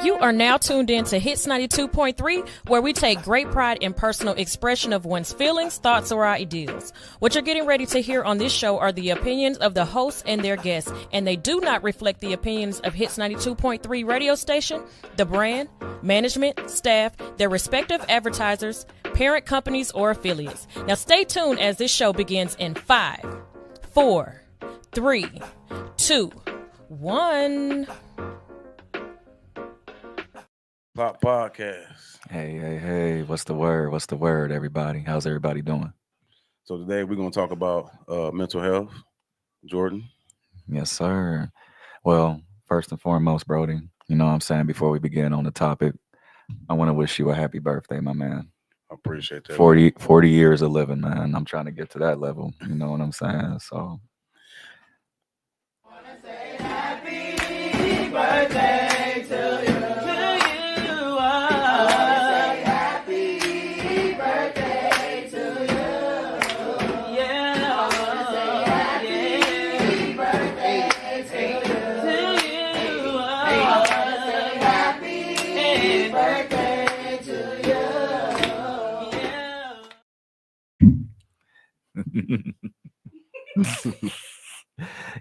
You are now tuned in to Hits 92.3, where we take great pride in personal expression of one's feelings, thoughts, or ideals. What you're getting ready to hear on this show are the opinions of the hosts and their guests, and they do not reflect the opinions of Hits 92.3 radio station, the brand, management, staff, their respective advertisers, parent companies, or affiliates. Now stay tuned as this show begins in 5, 4, 3, 2, 1. Pop Podcast. Hey, what's the word, everybody? How's everybody doing? So today we're going to talk about mental health. Jordan? Yes, sir. Well, first and foremost, Brody, you know what I'm saying, before we begin on the topic, I want to wish you a happy birthday, my man. I appreciate that. 40 years of living, man. I'm trying to get to that level. You know what I'm saying? So. I want to say happy birthday to you.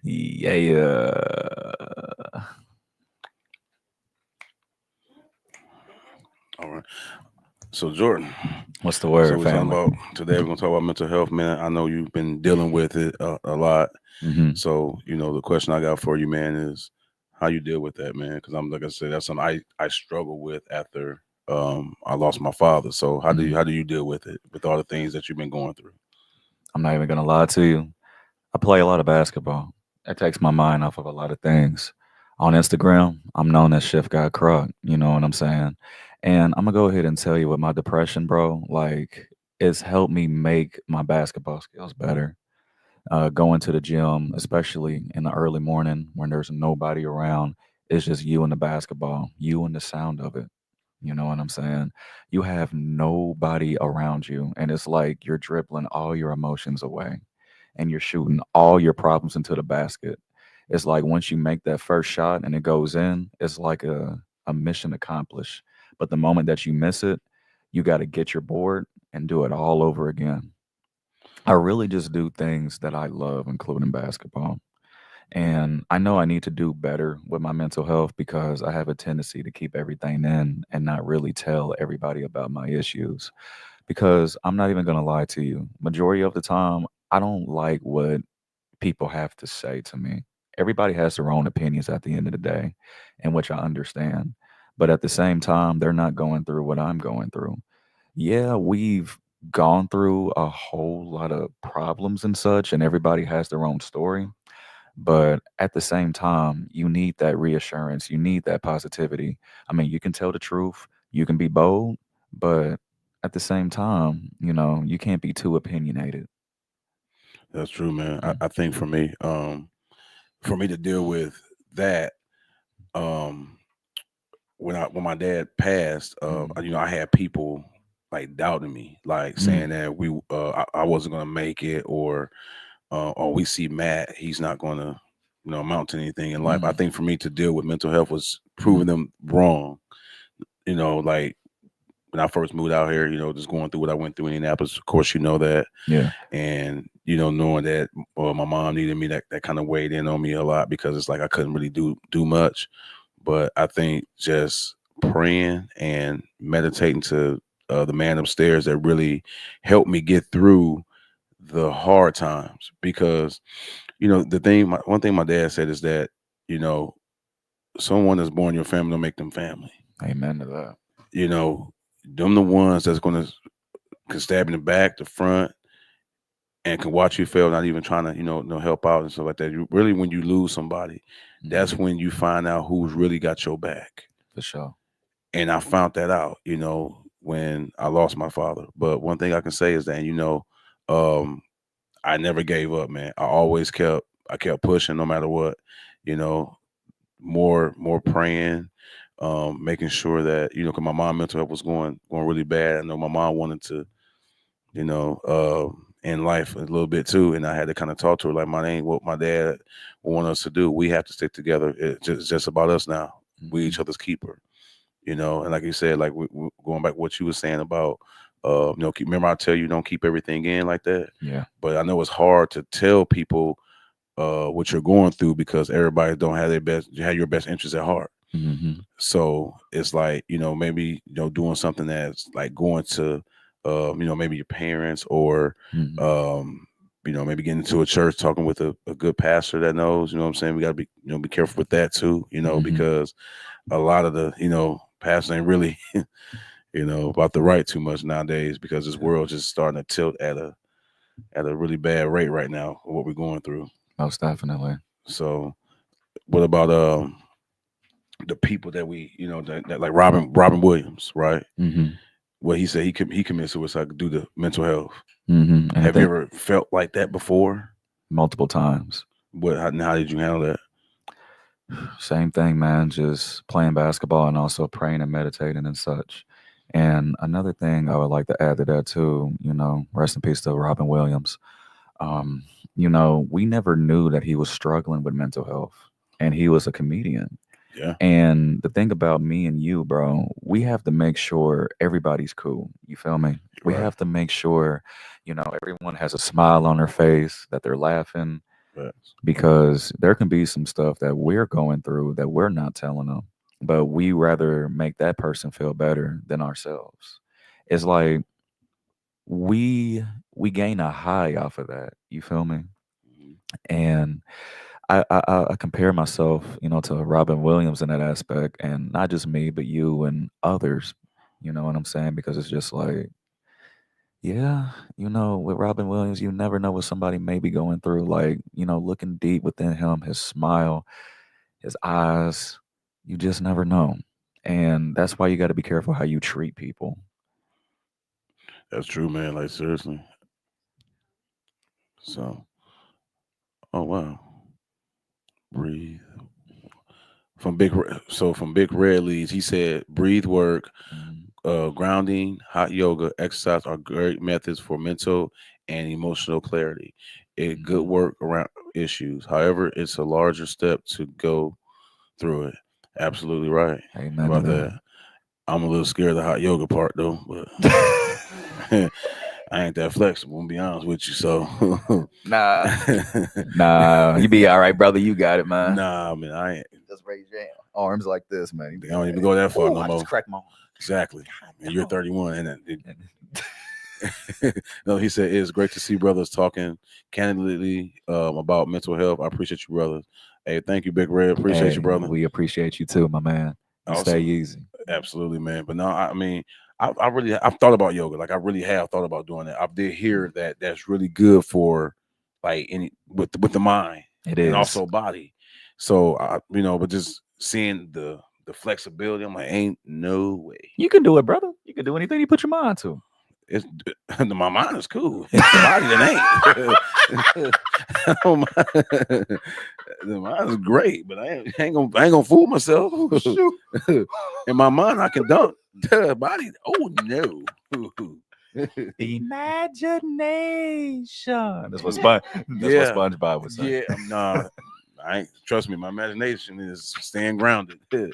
Yeah. All right. So Jordan, what's the word, so we're family? talking about today. We're gonna talk about mental health, man. I know you've been dealing with it a lot. Mm-hmm. So the question I got for you, man, is how you deal with that, man? Because I'm like I said, that's something I struggle with after I lost my father. So how do you deal with it, with all the things that you've been going through? I'm not even gonna lie to you. I play a lot of basketball. It takes my mind off of a lot of things. On Instagram, I'm known as Chef Guy Croc. You know what I'm saying? And I'm gonna go ahead and tell you, with my depression, bro, like, it's helped me make my basketball skills better. Going to the gym, especially in the early morning when there's nobody around, it's just you and the basketball, you and the sound of it. You know what I'm saying? You have nobody around you, and it's like you're dribbling all your emotions away and you're shooting all your problems into the basket. It's like once you make that first shot and it goes in, it's like a mission accomplished. But the moment that you miss it, you got to get your board and do it all over again. I really just do things that I love, including basketball. And I know I need to do better with my mental health because I have a tendency to keep everything in and not really tell everybody about my issues. Because I'm not even going to lie to you. Majority of the time, I don't like what people have to say to me. Everybody has their own opinions at the end of the day, in which I understand. But at the same time, they're not going through what I'm going through. Yeah, we've gone through a whole lot of problems and such, and everybody has their own story. But at the same time, you need that reassurance. You need that positivity. I mean, you can tell the truth, you can be bold, but at the same time, you can't be too opinionated. That's true, man. I think for me to deal with that, when my dad passed, I had people like doubting me, like saying that I wasn't gonna make it, or we see Matt, he's not gonna amount to anything in life. I think for me to deal with mental health was proving them wrong. Like when I first moved out here, just going through what I went through in Indianapolis, of course, that. Yeah. And, knowing that my mom needed me, that kind of weighed in on me a lot, because it's like I couldn't really do much. But I think just praying and meditating to the man upstairs that really helped me get through the hard times. Because, one thing my dad said is that, someone that's born in your family don't make them family. Amen to that. Them the ones that's going to can stab in the back, the front, and can watch you fail, not even trying to, help out and stuff like that. Really, when you lose somebody, that's when you find out who's really got your back. For sure. And I found that out, when I lost my father. But one thing I can say is that, I never gave up, man. I kept pushing no matter what, more praying, making sure that, because my mom mental health was going really bad. I know my mom wanted to, in life a little bit too. And I had to kind of talk to her like, my ain't what my dad want us to do. We have to stick together. It's just about us now. We each other's keeper. you know. And like you said, like going back what you were saying about, remember I tell you don't keep everything in like that. Yeah. But I know it's hard to tell people what you're going through because everybody don't have your best interests at heart. Mm-hmm. So it's like, maybe, doing something that's like going to, maybe your parents or, Mm-hmm. maybe getting into a church, talking with a good pastor that knows, you know what I'm saying? We got to be, be careful with that too, Mm-hmm. because a lot of the, pastors ain't really, about the right too much nowadays because this world just starting to tilt at a really bad rate right now, what we're going through. Most definitely. So what about, the people that we, that like Robin Williams, right? Mm-hmm. Well, he said he committed suicide due to mental health. Mm-hmm. And Have you ever felt like that before? multiple times. How did you handle that? Same thing, man. Just playing basketball and also praying and meditating and such. And another thing I would like to add to that too, rest in peace to Robin Williams. Um, we never knew that he was struggling with mental health, and he was a comedian. Yeah, And the thing about me and you, bro, we have to make sure everybody's cool. You feel me? We right. have to make sure, everyone has a smile on their face, that they're laughing, Right. because there can be some stuff that we're going through that we're not telling them, but we rather make that person feel better than ourselves. It's like we gain a high off of that. You feel me? Mhm. And I compare myself, to Robin Williams in that aspect, and not just me, but you and others. You know what I'm saying? Because it's just like, yeah, with Robin Williams, you never know what somebody may be going through. Like, looking deep within him, his smile, his eyes, you just never know. And that's why you got to be careful how you treat people. That's true, man. Like seriously. So, oh wow, breathe. From Big Red Leads, he said, breathe work, Mhm. grounding, hot yoga, exercise are great methods for mental and emotional clarity. It good Mhm. work around issues. However, it's a larger step to go through it. Absolutely right Amen to about that. I'm a little scared of the hot yoga part though, but that. I ain't that flexible. I'm gonna be honest with you. So, Nah, you be all right, brother. You got it, man. nah, man, I ain't. Just raise your arms like this, man. They don't even go that far Ooh, no I more. just cracked my arm. Exactly. And you're dog. 31, no, he said it's great to see brothers talking candidly about mental health. I appreciate you, brothers. Hey, thank you, Big Red. Appreciate Hey, you, brother. we appreciate you too, my man. You stay Awesome. easy. Absolutely, man. But no, I mean, I've thought about yoga. Like I really have thought about doing that. I did hear that that's really good for like with the mind It and is. also body. So but just seeing the flexibility, I'm like, ain't no way. You can do it, brother. You can do anything you put your mind to. It's my mind is cool. It's the body that ain't. The mind is great, but I ain't gonna fool myself. In my mind, I can dunk. The body, oh no. Imagination. That's what Yeah. what SpongeBob was saying. Yeah, nah, I ain't. Trust me, my imagination is staying grounded. That's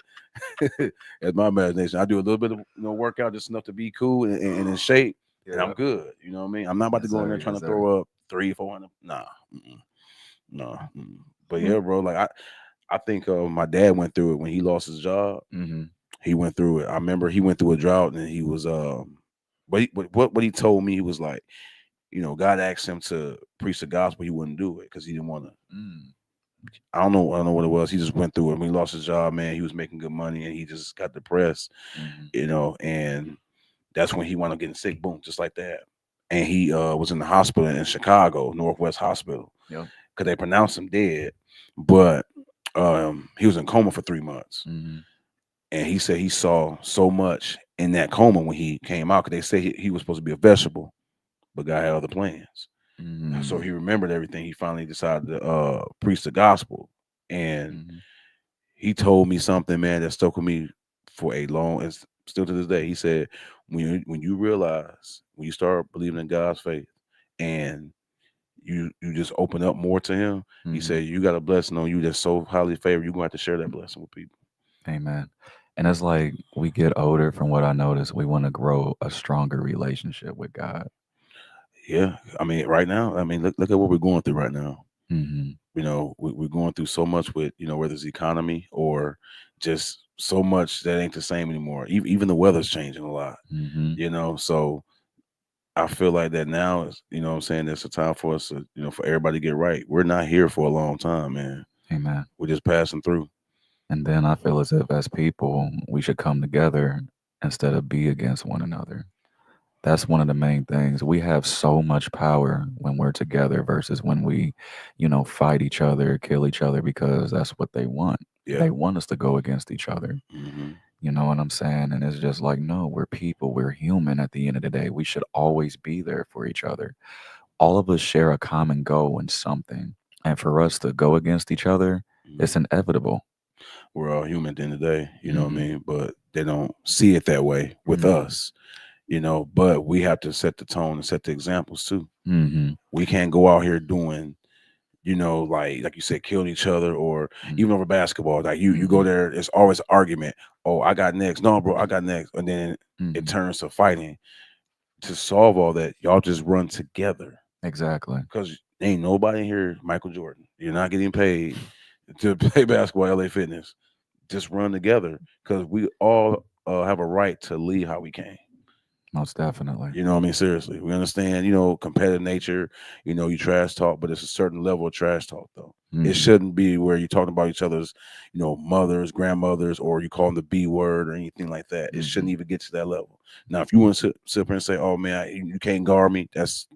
my imagination. I do a little bit of workout, just enough to be cool and in shape, and I'm good. You know what I mean? I'm not about to Yes, go in there sir. trying Yes, to sir. throw up 300-400. Nah, no. But yeah, bro. Like I think my dad went through it when he lost his job. Mm-hmm. He went through it. I remember he went through a drought, and he was but what he told me, he was like, God asked him to preach the gospel, he wouldn't do it because he didn't want to. Mm. I don't know what it was. He just went through it. When he lost his job, man, he was making good money, and he just got depressed, Mm-hmm. and that's when he wound up getting sick. Boom, just like that. And he was in the hospital in Chicago, Northwest Hospital, Yep. because they pronounced him dead, but he was in coma for 3 months. Mm-hmm. And he said he saw so much in that coma when he came out, because they say he was supposed to be a vegetable, but God had other plans. Mm-hmm. So he remembered everything. He finally decided to preach the gospel. And Mm-hmm. he told me something, man, that stuck with me for a long, and still to this day. He said, when you realize, when you start believing in God's faith, and you just open up more to him, he Mm-hmm. said, you got a blessing on you that's so highly favored, you're gonna have to share that blessing with people. Amen. And it's like we get older. From what I notice, we want to grow a stronger relationship with God. Yeah, I mean, right now, I mean, look at what we're going through right now. Hmm. You know, we're going through so much with, you know, whether it's economy or just so much that ain't the same anymore. Even the weather's changing a lot. Hmm. You know, so I feel like that now is, you know what I'm saying, it's a time for us to, you know, for everybody to get right. We're not here for a long time, man. Amen. We're just passing through. And then I feel as if as people, we should come together instead of be against one another. That's one of the main things. We have so much power when we're together versus when we, fight each other, kill each other because that's what they want. Yeah. They want us to go against each other. Hmm. You know what I'm saying? And it's just like, no, we're people, we're human at the end of the day. We should always be there for each other. All of us share a common goal in something. And for us to go against each other, it's inevitable. We're all human at the end of the day, you know what I Hmm. mean? But they don't see it that way with Mhm. us, you know. But we have to set the tone and set the examples too. Hmm. We can't go out here doing, you know, like you said, killing each other, or even over basketball. Like you go Mhm. there, it's always an argument. Oh, I got next. No, bro, I got next. And then it Hmm. turns to fighting. To solve all that, y'all just run together. Exactly. Because ain't nobody here, Michael Jordan. You're not getting paid to play basketball at LA Fitness. Just run together because we all have a right to leave how we came. Most definitely. You know what I mean? Seriously. We understand, you know, competitive nature, you know, you trash talk, but it's a certain level of trash talk, though. It Mhm. shouldn't be where you're talking about each other's, you know, mothers, grandmothers, or you call them the B word or anything like that. It shouldn't Mhm. even get to that level. Now, if you want to sit up here and say, oh, man, you can't guard me, that's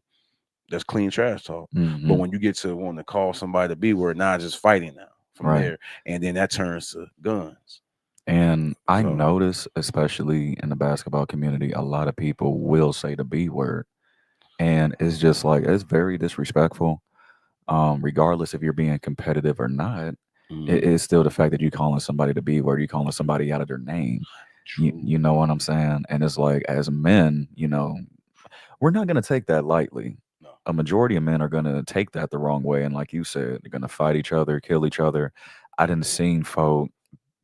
clean trash talk. But Mhm. when you get to wanting to call somebody the B word, now it's just fighting now from Right. there. And then that turns to guns. And I So, notice, especially in the basketball community, a lot of people will say the B word. And it's just like, it's very disrespectful. Regardless if you're being competitive or not, it mhm, is still the fact that you calling somebody the B word, you calling somebody out of their name. You, true. you know what I'm saying? And it's like, as men, we're not going to take that lightly. No. A majority of men are going to take that the wrong way. And like you said, they're going to fight each other, kill each other. I didn't seen folk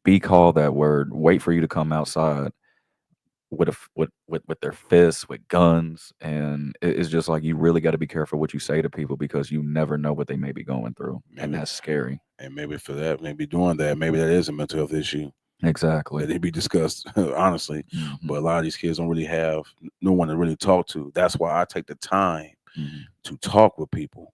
be called that word, wait for you to come outside with with their fists, with guns, and it's just like you really got to be careful what you say to people because you never know what they may be going through, and Maybe, that's scary. and maybe for that, maybe doing that, maybe that is a mental health issue Exactly. that they be discussed, honestly. Hmm. But a lot of these kids don't really have no one to really talk to. That's why I take the time Hmm. to talk with people.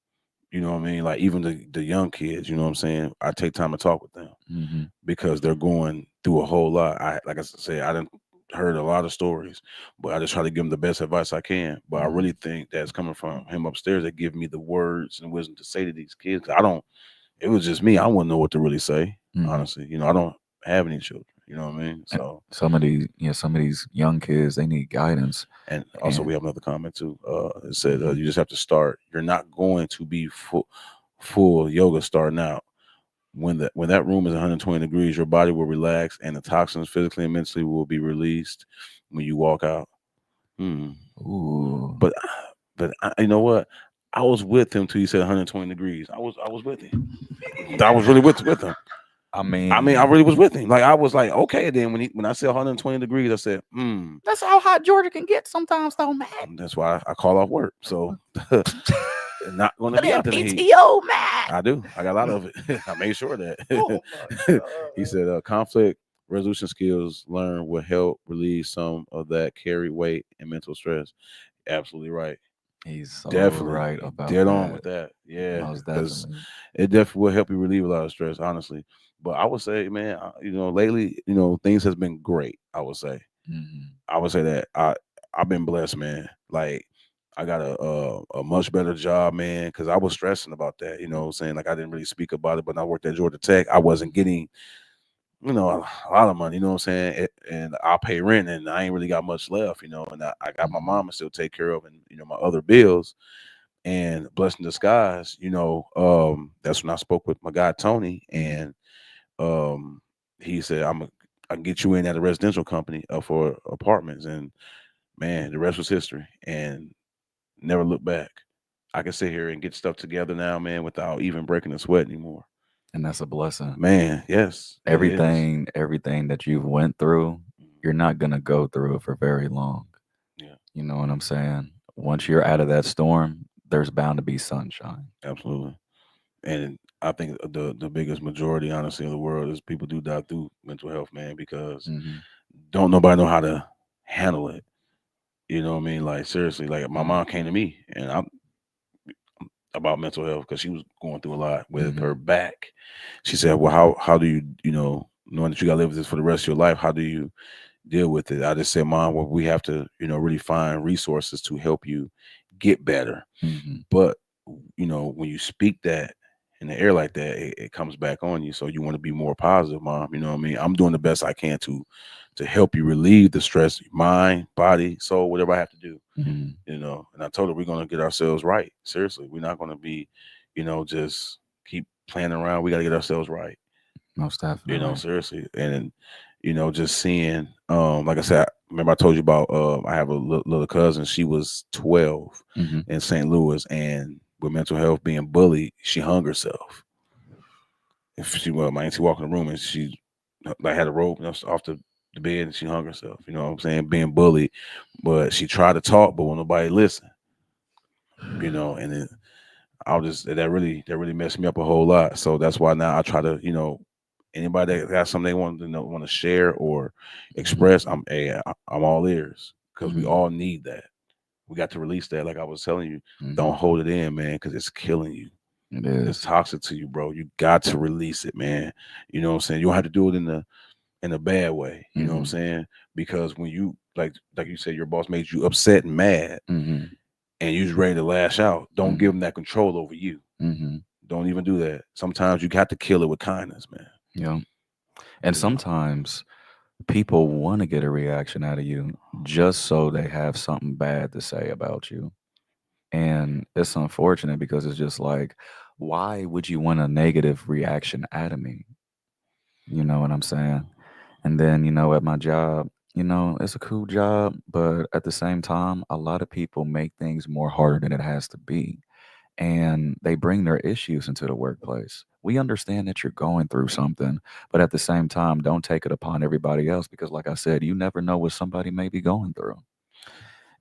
You know what I mean? Like even the young kids, you know what I'm saying? I take time to talk with them Hmm. because they're going through a whole lot. Like I said, I didn't heard a lot of stories, but I just try to give them the best advice I can. But I Hmm. really think that's coming from him upstairs that give me the words and wisdom to say to these kids. I don't. It was just me. I wouldn't know what to really say, Hmm. honestly. You know, I don't have any children. You know what I mean? So, Some of these young kids, they need guidance. and also And we have another comment too. It said Mhm. you just have to start. You're not going to be full yoga starting out. When that room is 120 degrees, your body will relax and the toxins physically and mentally will be released when you walk out. Hmm. Ooh, But you know what? I was with him till he said 120 degrees. I was with him. I was really with him. I I mean, I mean, really was with him. Like I was like, okay. Then when I said 120 degrees, I said, that's how hot Georgia can get sometimes, though, man. that's why I call off work. So not going to Put be in out there in the heat. PTO, man. I do. I got a lot of it. I made sure of Oh that. my He god. said, conflict resolution skills learned will help relieve some of that carry weight and mental stress. Absolutely right. He's so Definitely. right about Dead on that. with that. Yeah. Most Because definitely. it definitely will help you relieve a lot of stress, honestly. But I would say, man, you know, lately, you know, things has been great. I would say. Hmm. I would say that I've been blessed, man. Like I got a much better job, man, because I was stressing about that. You know what I'm saying? Like I didn't really speak about it, but when I worked at Georgia Tech, I wasn't getting, you know, a lot of money, you know what I'm saying? And I'll pay rent and I ain't really got much left, you know, and I got my Hmm. mom to still take care of and, you know, my other bills. And blessed in disguise, you know, that's when I spoke with my guy Tony, Hmm. and um, he said, I can get you in at a residential company for apartments. And man, the rest was history and never look back. I can sit here and get stuff together now, man, without even breaking a sweat anymore. And that's a blessing. Man, yes, it is. Everything that you've went through, you're not gonna go through it for very long. Yeah, You know what I'm saying? Once you're out of that storm, there's bound to be sunshine. absolutely. And I think the biggest majority, honestly, of the world is people do die through mental health, man, because Hmm. don't nobody know how to handle it. You know what I mean? Like seriously, like my Mhm. mom came to me and I'm about mental health because she was going through a lot with Mhm. her back. She said, "Well, how do you knowing that you got to live with this for the rest of your life? How do you deal with it?" I just said, "Mom, well, we have to really find resources to help you get better." Mhm. But when you speak that in the air like that, it comes back on you. So you want to be more positive, Mom. You know what I mean? I'm doing the best I can to help you relieve the stress, mind, body, soul, whatever I have to do. Mhm. And I told her we're gonna get ourselves right. Seriously, we're not gonna be, just keep playing around. We got to get ourselves right. Most definitely. Seriously, and just seeing, like I said, remember I told you about, I have a little cousin. She was 12 Mhm. in St. Louis, and with mental health being bullied, she hung herself. If she my auntie walked in the room and she like had a rope off the bed and she hung herself. You know what I'm saying? Being bullied, but she tried to talk, but when nobody listened, and then I was just that really messed me up a whole lot. So that's why now I try to, anybody that got something they want to share or express, I'm all ears because we Mhm. all need that. We got to release that. Like I was telling you, Mhm. don't hold it in, man, because it's killing you. It It's is. toxic to you, bro. You got to release it, man. You know what I'm saying? You don't have to do it in a bad way. You know what I'm Mhm. saying? Because when you like you said, your boss made you upset and mad, Mhm. and you just ready to lash out. Don't give Mhm. them that control over you. Mhm. Don't even do that. Sometimes you got to kill it with kindness, man. Yeah. And You know? sometimes people want to get a reaction out of you just so they have something bad to say about you. And it's unfortunate because it's just like, why would you want a negative reaction out of me? You know what I'm saying? And then, at my job, it's a cool job, but at the same time, a lot of people make things more harder than it has to be. And they bring their issues into the workplace. We understand that you're going through something, but at the same time, don't take it upon everybody else because, like I said, you never know what somebody may be going through.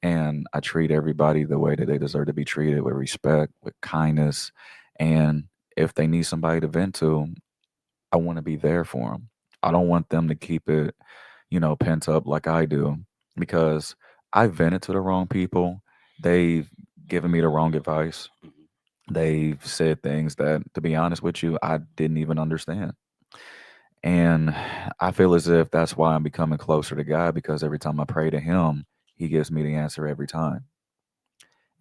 And I treat everybody the way that they deserve to be treated, with respect, with kindness. And if they need somebody to vent to, I want to be there for them. I don't want them to keep it, pent up like I do, because I vented to the wrong people. They've given me the wrong advice. Mhm. They've said things that, to be honest with you, I didn't even understand. And I feel as if that's why I'm becoming closer to God, because every time I pray to Him, He gives me the answer every time.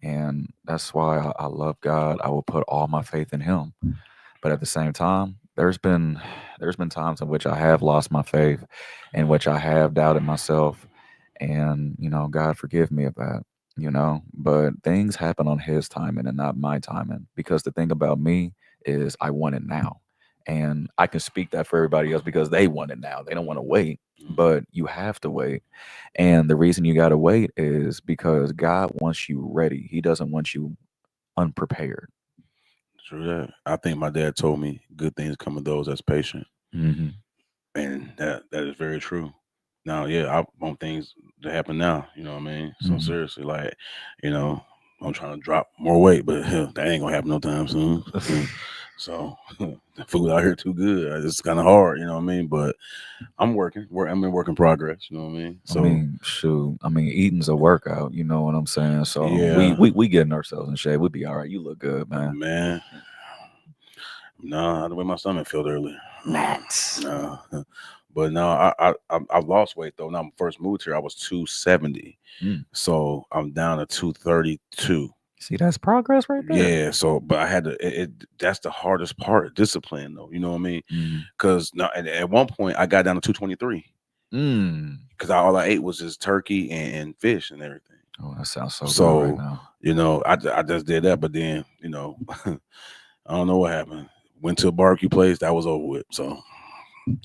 And that's why I love God. I will put all my faith in Him. But at the same time, there's been times in which I have lost my faith, in which I have doubted myself, and God forgive me of that. But things happen on His timing and not my timing. Because the thing about me is I want it now, and I can speak that for everybody else because they want it now. They don't want to wait, but you have to wait. And the reason you got to wait is because God wants you ready. He doesn't want you unprepared. True that. I think my dad told me good things come to those that's patient, Hmm. and that is very true. Now, yeah, I want things to happen now. You know what I mean? So Hmm. seriously, like, you know, I'm trying to drop more weight, but that ain't gonna happen no time soon. So the food out here too good. It's kind of hard, you know what I mean? But I'm working. I'm in work in progress. You know what I mean? I So mean, shoot. I mean, eating's a workout. You know what I'm saying? So we yeah, we we getting ourselves in shape. We'll be all right. You look good, man. man. Nah, the way my stomach felt earlier. Max. Nah. But no, I've lost weight though. Now, when I first moved here, I was 270, Mm. so I'm down to 232. See, that's progress right there. Yeah, so but I had to. That's the hardest part, discipline though. You know what I mean? Mm. Because now, at one point, I got down to 223 Mm. because all I ate was just turkey and fish and everything. Oh, that sounds so good right So now. I just did that, but then I don't know what happened. Went to a barbecue place that was over with. So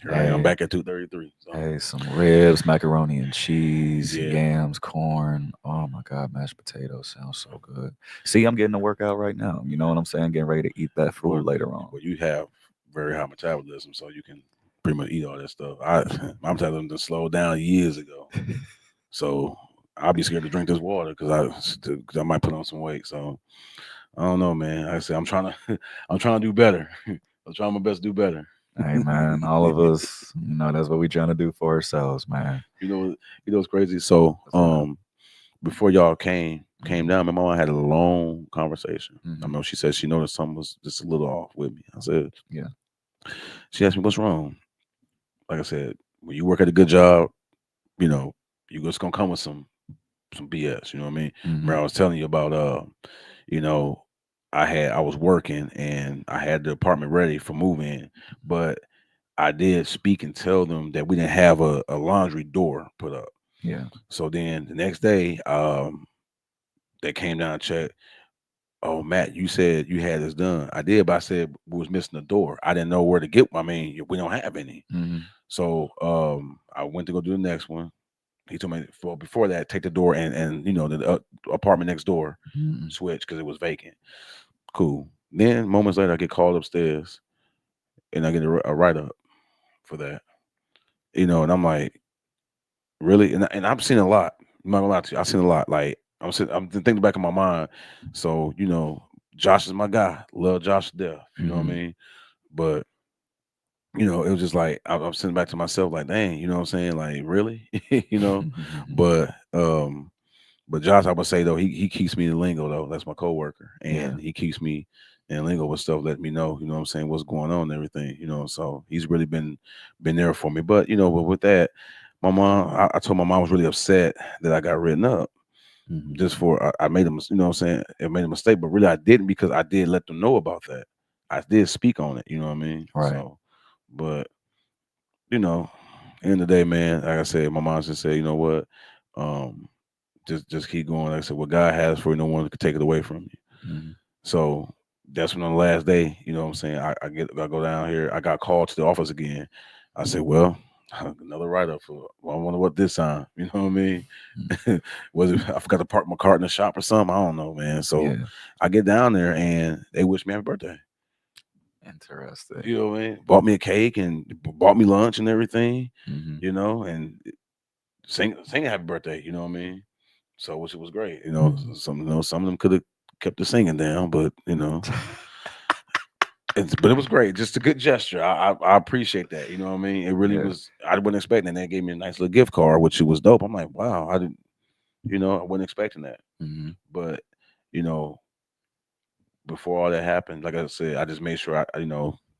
here I am Hey, back at 233. So hey, some ribs, macaroni and cheese, yeah, yams, corn. Oh my God, mashed potatoes sounds so good. See, I'm getting a workout right now. You know what I'm saying? Getting ready to eat that boy, food later on. well, you have very high metabolism, so you can pretty much eat all that stuff. My metabolism to slow down years ago, so I'll be scared to drink this water because I might put on some weight. So I don't know, man. Like I said, I'm trying to I'm trying to do better. I'm trying my best to do better. Hey man, all of us, that's what we trying to do for ourselves, man. You know what's crazy? So before y'all came down, my mom had a long conversation. I know she said she noticed something was just a little off with me. I said, yeah. She asked me, what's wrong? Like I said, when you work at a good job, you just gonna come with some BS. You know what I mean? Remember I was telling you about I was working and I had the apartment ready for move in, but I did speak and tell them that we didn't have a laundry door put up. Yeah. So then the next day, they came down and checked. Oh, Matt, you said you had this done. I did, but I said we was missing the door. I didn't know where to get. I mean, we don't have any. So I went to go do the next one. He told me before that, take the door and the apartment next door, switch because it was vacant. Cool. Then moments later, I get called upstairs, and I get a write up for that. And I'm like, really? And I've seen a lot. I'm not gonna lie to you. I've seen a lot. Like I'm thinking back in my mind. So Josh is my guy. Love Josh to death. You know what I mean? But it was just like I'm sitting back to myself, like, dang, you know what I'm saying? Like, really? But Josh, I would say though, he keeps me in lingo though. That's my coworker, and he keeps me in lingo with stuff, letting me know, what I'm saying, what's going on and everything. So he's really been there for me. But but with that, my mom, I told my mom I was really upset that I got written up. Just for I made a I made a mistake, but really I didn't, because I did let them know about that. I did speak on it, you know what I mean? Right. So, but end of the day, man, like I said, my mom just said, you know what, just keep going. Like I said, what God has for you, no one could take it away from you. So that's when on the last day, you know what I'm saying, I go down here. I got called to the office again. I said, well, another write-up for, I wonder what this time, you know what I mean? Was it, I forgot to park my car in the shop or something? I don't know, man. So I get down there and they wish me happy birthday. Interesting. You know what I mean? Bought me a cake and bought me lunch and everything, and sing happy birthday, you know what I mean? So which was great. Some of them could have kept the singing down, but but it was great. Just a good gesture. I appreciate that. You know what I mean? It really was. I wasn't expecting that. They gave me a nice little gift card, which was dope. I'm like, wow, I didn't. I wasn't expecting that. But before all that happened, like I said, I just made sure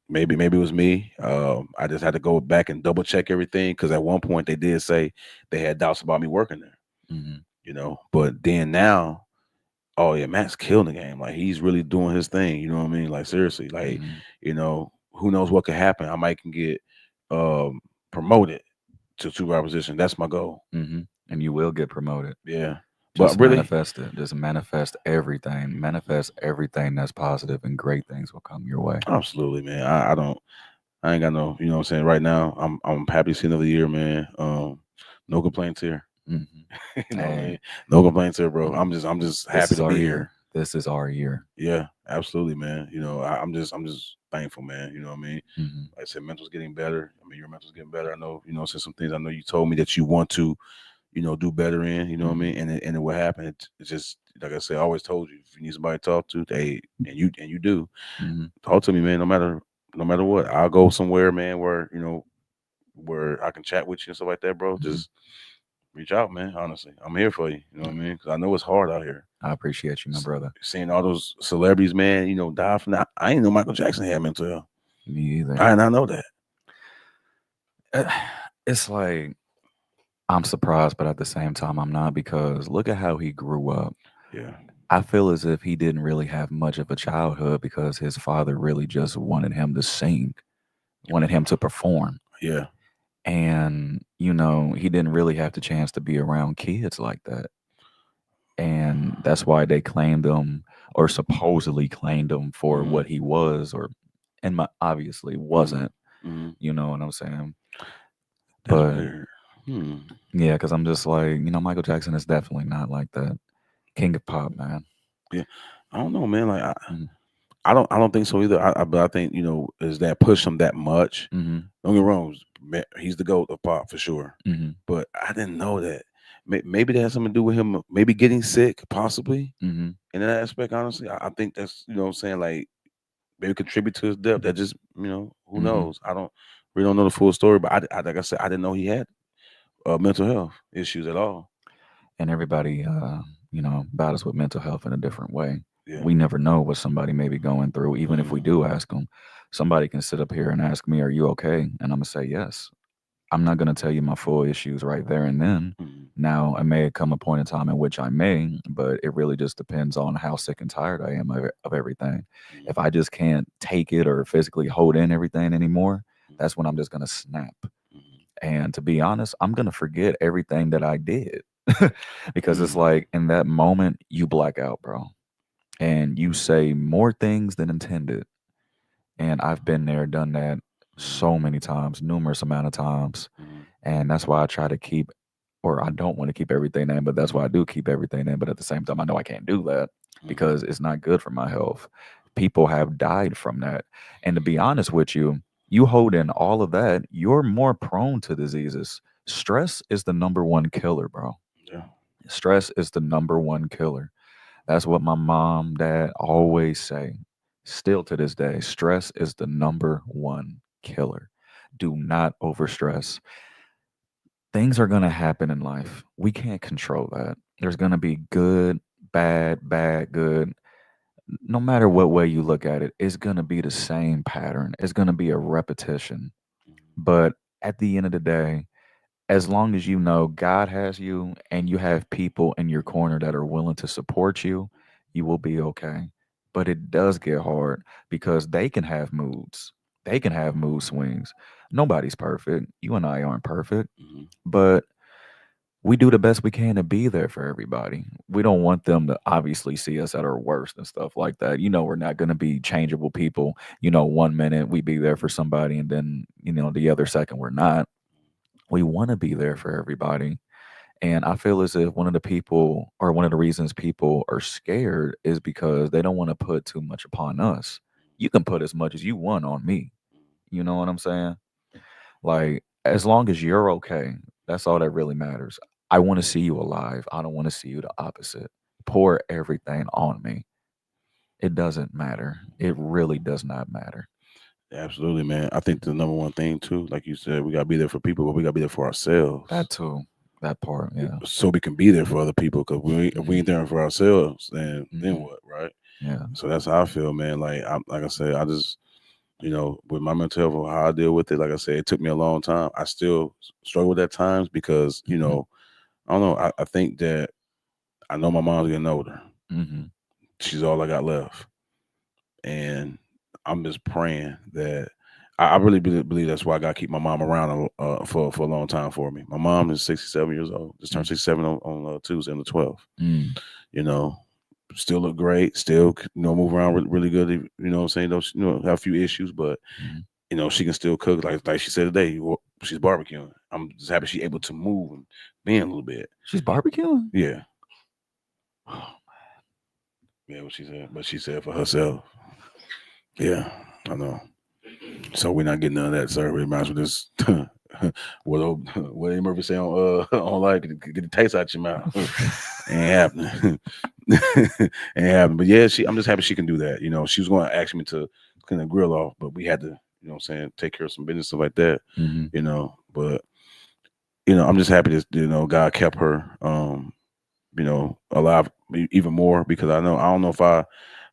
maybe it was me. I just had to go back and double check everything, because at one point they did say they had doubts about me working there. But then now, oh yeah, Matt's killing the game. Like, he's really doing his thing. You know what I mean? Like, seriously, like, who knows what could happen? I might can get promoted to supervisor position. That's my goal. And you will get promoted. Yeah. Just but really manifest it. Just manifest everything. Manifest everything that's positive, and great things will come your way. Absolutely, man. I ain't got no, you know what I'm saying? Right now, I'm happy to see another year, man. No complaints here. You know what I mean? No complaints here, bro. I'm just happy to be here. This is our year. Yeah, absolutely, man. I'm just thankful, man. You know what I mean? Like I said, mental's getting better. I mean, your mental's getting better. I know, since some things I know you told me that you want to, do better in, you know what I mean? And it what happened, it's just, like I said, I always told you, if you need somebody to talk to, and you do, talk to me, man. No matter what, I'll go somewhere, man, where where I can chat with you and stuff like that, bro. Just reach out, man. Honestly, I'm here for you. You know what I mean? Because I know it's hard out here. I appreciate you, my brother. Seeing all those celebrities, man, die from that. I ain't know Michael Jackson had mental health. Me either. I did not know that. It's like, I'm surprised, but at the same time, I'm not, because look at how he grew up. Yeah. I feel as if he didn't really have much of a childhood, because his father really just wanted him to sing, wanted him to perform. Yeah. And, he didn't really have the chance to be around kids like that. And that's why they claimed him, or supposedly claimed him for what he was, and obviously wasn't. You know what I'm saying? That's but weird. Yeah, because I'm just like, Michael Jackson is definitely not like that. King of pop, man. Yeah. I don't know, man. Like, I don't think so either. But I think is that push him that much. Mm-hmm. Don't get me wrong, he's the GOAT of pop for sure. Mm-hmm. But I didn't know that. Maybe that has something to do with him, maybe getting sick, possibly. Mm-hmm. In that aspect, honestly, I think that's what I'm saying, like maybe contribute to his death. That just who Mm-hmm. knows? We don't know the full story, but I like I said, I didn't know he had mental health issues at all. And everybody, battles with mental health in a different way. Yeah. We never know what somebody may be going through, even if we do ask them. Somebody can sit up here and ask me, "Are you okay?" And I'm gonna say yes. I'm not gonna tell you my full issues right there and then. Mhm. Now, I may come a point in time in which I may, but it really just depends on how sick and tired I am of everything. If I just can't take it or physically hold in everything anymore, that's when I'm just gonna snap. Mhm. And to be honest, I'm gonna forget everything that I did. Because it's Mhm. like in that moment you black out, bro. And you say more things than intended. And I've been there, done that so many times, numerous amount of times. Mhm. And that's why I try to keep, or I don't want to keep everything in, but that's why I do keep everything in. But at the same time, I know I can't do that because it's not good for my health. People have died from that. And to be honest with you, you hold in all of that, you're more prone to diseases. Stress is the number one killer, bro. Yeah. Stress is the number one killer. That's what my mom, dad always say. Still to this day, stress is the number one killer. Do not overstress. Things are going to happen in life. We can't control that. There's going to be good, bad, bad, good. No matter what way you look at it, it's going to be the same pattern. It's going to be a repetition. But at the end of the day, as long as you know God has you and you have people in your corner that are willing to support you, you will be okay. But it does get hard because they can have moods. They can have mood swings. Nobody's perfect. You and I aren't perfect, Mhm. but we do the best we can to be there for everybody. We don't want them to obviously see us at our worst and stuff like that. We're not going to be changeable people. 1 minute we be there for somebody and then, the other second we're not. We want to be there for everybody. And I feel as if one of the reasons people are scared is because they don't want to put too much upon us. You can put as much as you want on me. You know what I'm saying? Like, as long as you're okay, that's all that really matters. I want to see you alive. I don't want to see you the opposite. Pour everything on me. It doesn't matter. It really does not matter. Absolutely, man. I think the number one thing too, like you said, we gotta be there for people, but we gotta be there for ourselves. That too. That part, yeah. So we can be there for other people. Because if we ain't there for ourselves, then what, right? Yeah. So that's how I feel, man. Like I said, I just with my mental health, how I deal with it. Like I said, it took me a long time. I still struggle with at times because I don't know. I think that I know my mom's getting older. Mm-hmm. She's all I got left, and I'm just praying that I really believe that's why I got to keep my mom around for a long time for me. My mom is 67 years old. Just turned 67 on Tuesday on the 12th. Still look great. Still move around really good. You know what I'm saying? Those have a few issues, but she can still cook like she said today. She's barbecuing. I'm just happy she's able to move and bend a little bit. She's barbecuing? Yeah. Oh, man. Yeah, what she said. But she said for herself. Yeah, I know. So we're not getting none of that, sir. We might as well just what Eddie Murphy say on like get the taste out your mouth. Ain't happening. Ain't happening. But yeah, I'm just happy she can do that. She was going to ask me to clean the grill off, but we had to, take care of some business, stuff like that. But I'm just happy that God kept her alive even more because I don't know if I'm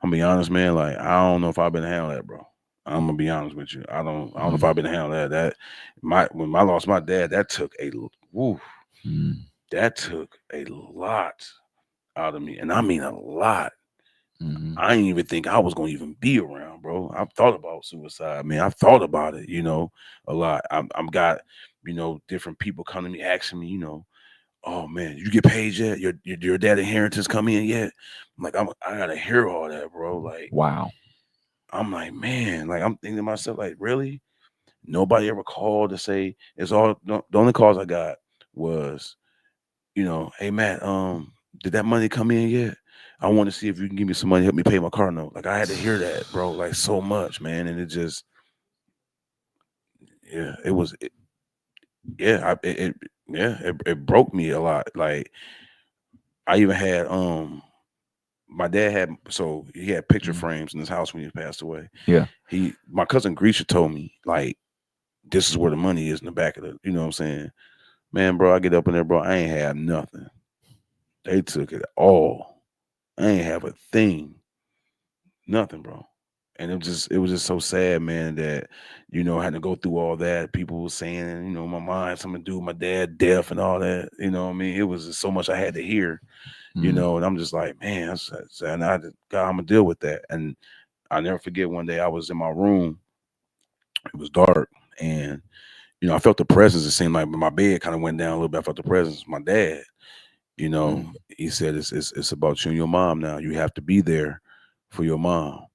gonna be honest, man, like I don't know if I've been handling that, bro. I'm gonna be honest with you. I don't know if I've been handling that. When I lost my dad, that took that took a lot out of me. And I mean a lot. I didn't even think I was gonna even be around, bro. I've thought about suicide, man. I've thought about it, a lot. I'm got, different people coming to me asking me, oh man, you get paid yet? Your dad inheritance come in yet? I'm like, I gotta hear all that, bro. Like, wow. I'm like, man, like I'm thinking to myself, like, really? Nobody ever called to say it's all. The only calls I got was, hey Matt, did that money come in yet? I want to see if you can give me some money, help me pay my car note. Like I had to hear that, bro, like so much, man. And it just, yeah, it was, yeah, it broke me a lot. Like I even had, my dad had, so he had picture frames in his house when he passed away. Yeah. My cousin Grisha told me, like, this is where the money is in the back of the, you know what I'm saying? Man, bro, I get up in there, bro, I ain't have nothing. They took it all. I ain't have a thing. Nothing, bro. And it was just so sad, man, that, you know, I had to go through all that. People were saying, you know, my mind, something to do with my dad, death and all that. You know what I mean? It was just so much I had to hear, you know, and I'm just like, man, and God, I'm gonna deal with that. And I'll never forget one day I was in my room, it was dark, and you know, I felt the presence. It seemed like my bed kind of went down a little bit. I felt the presence. My dad, you know, he said, it's about you and your mom now. You have to be there for your mom.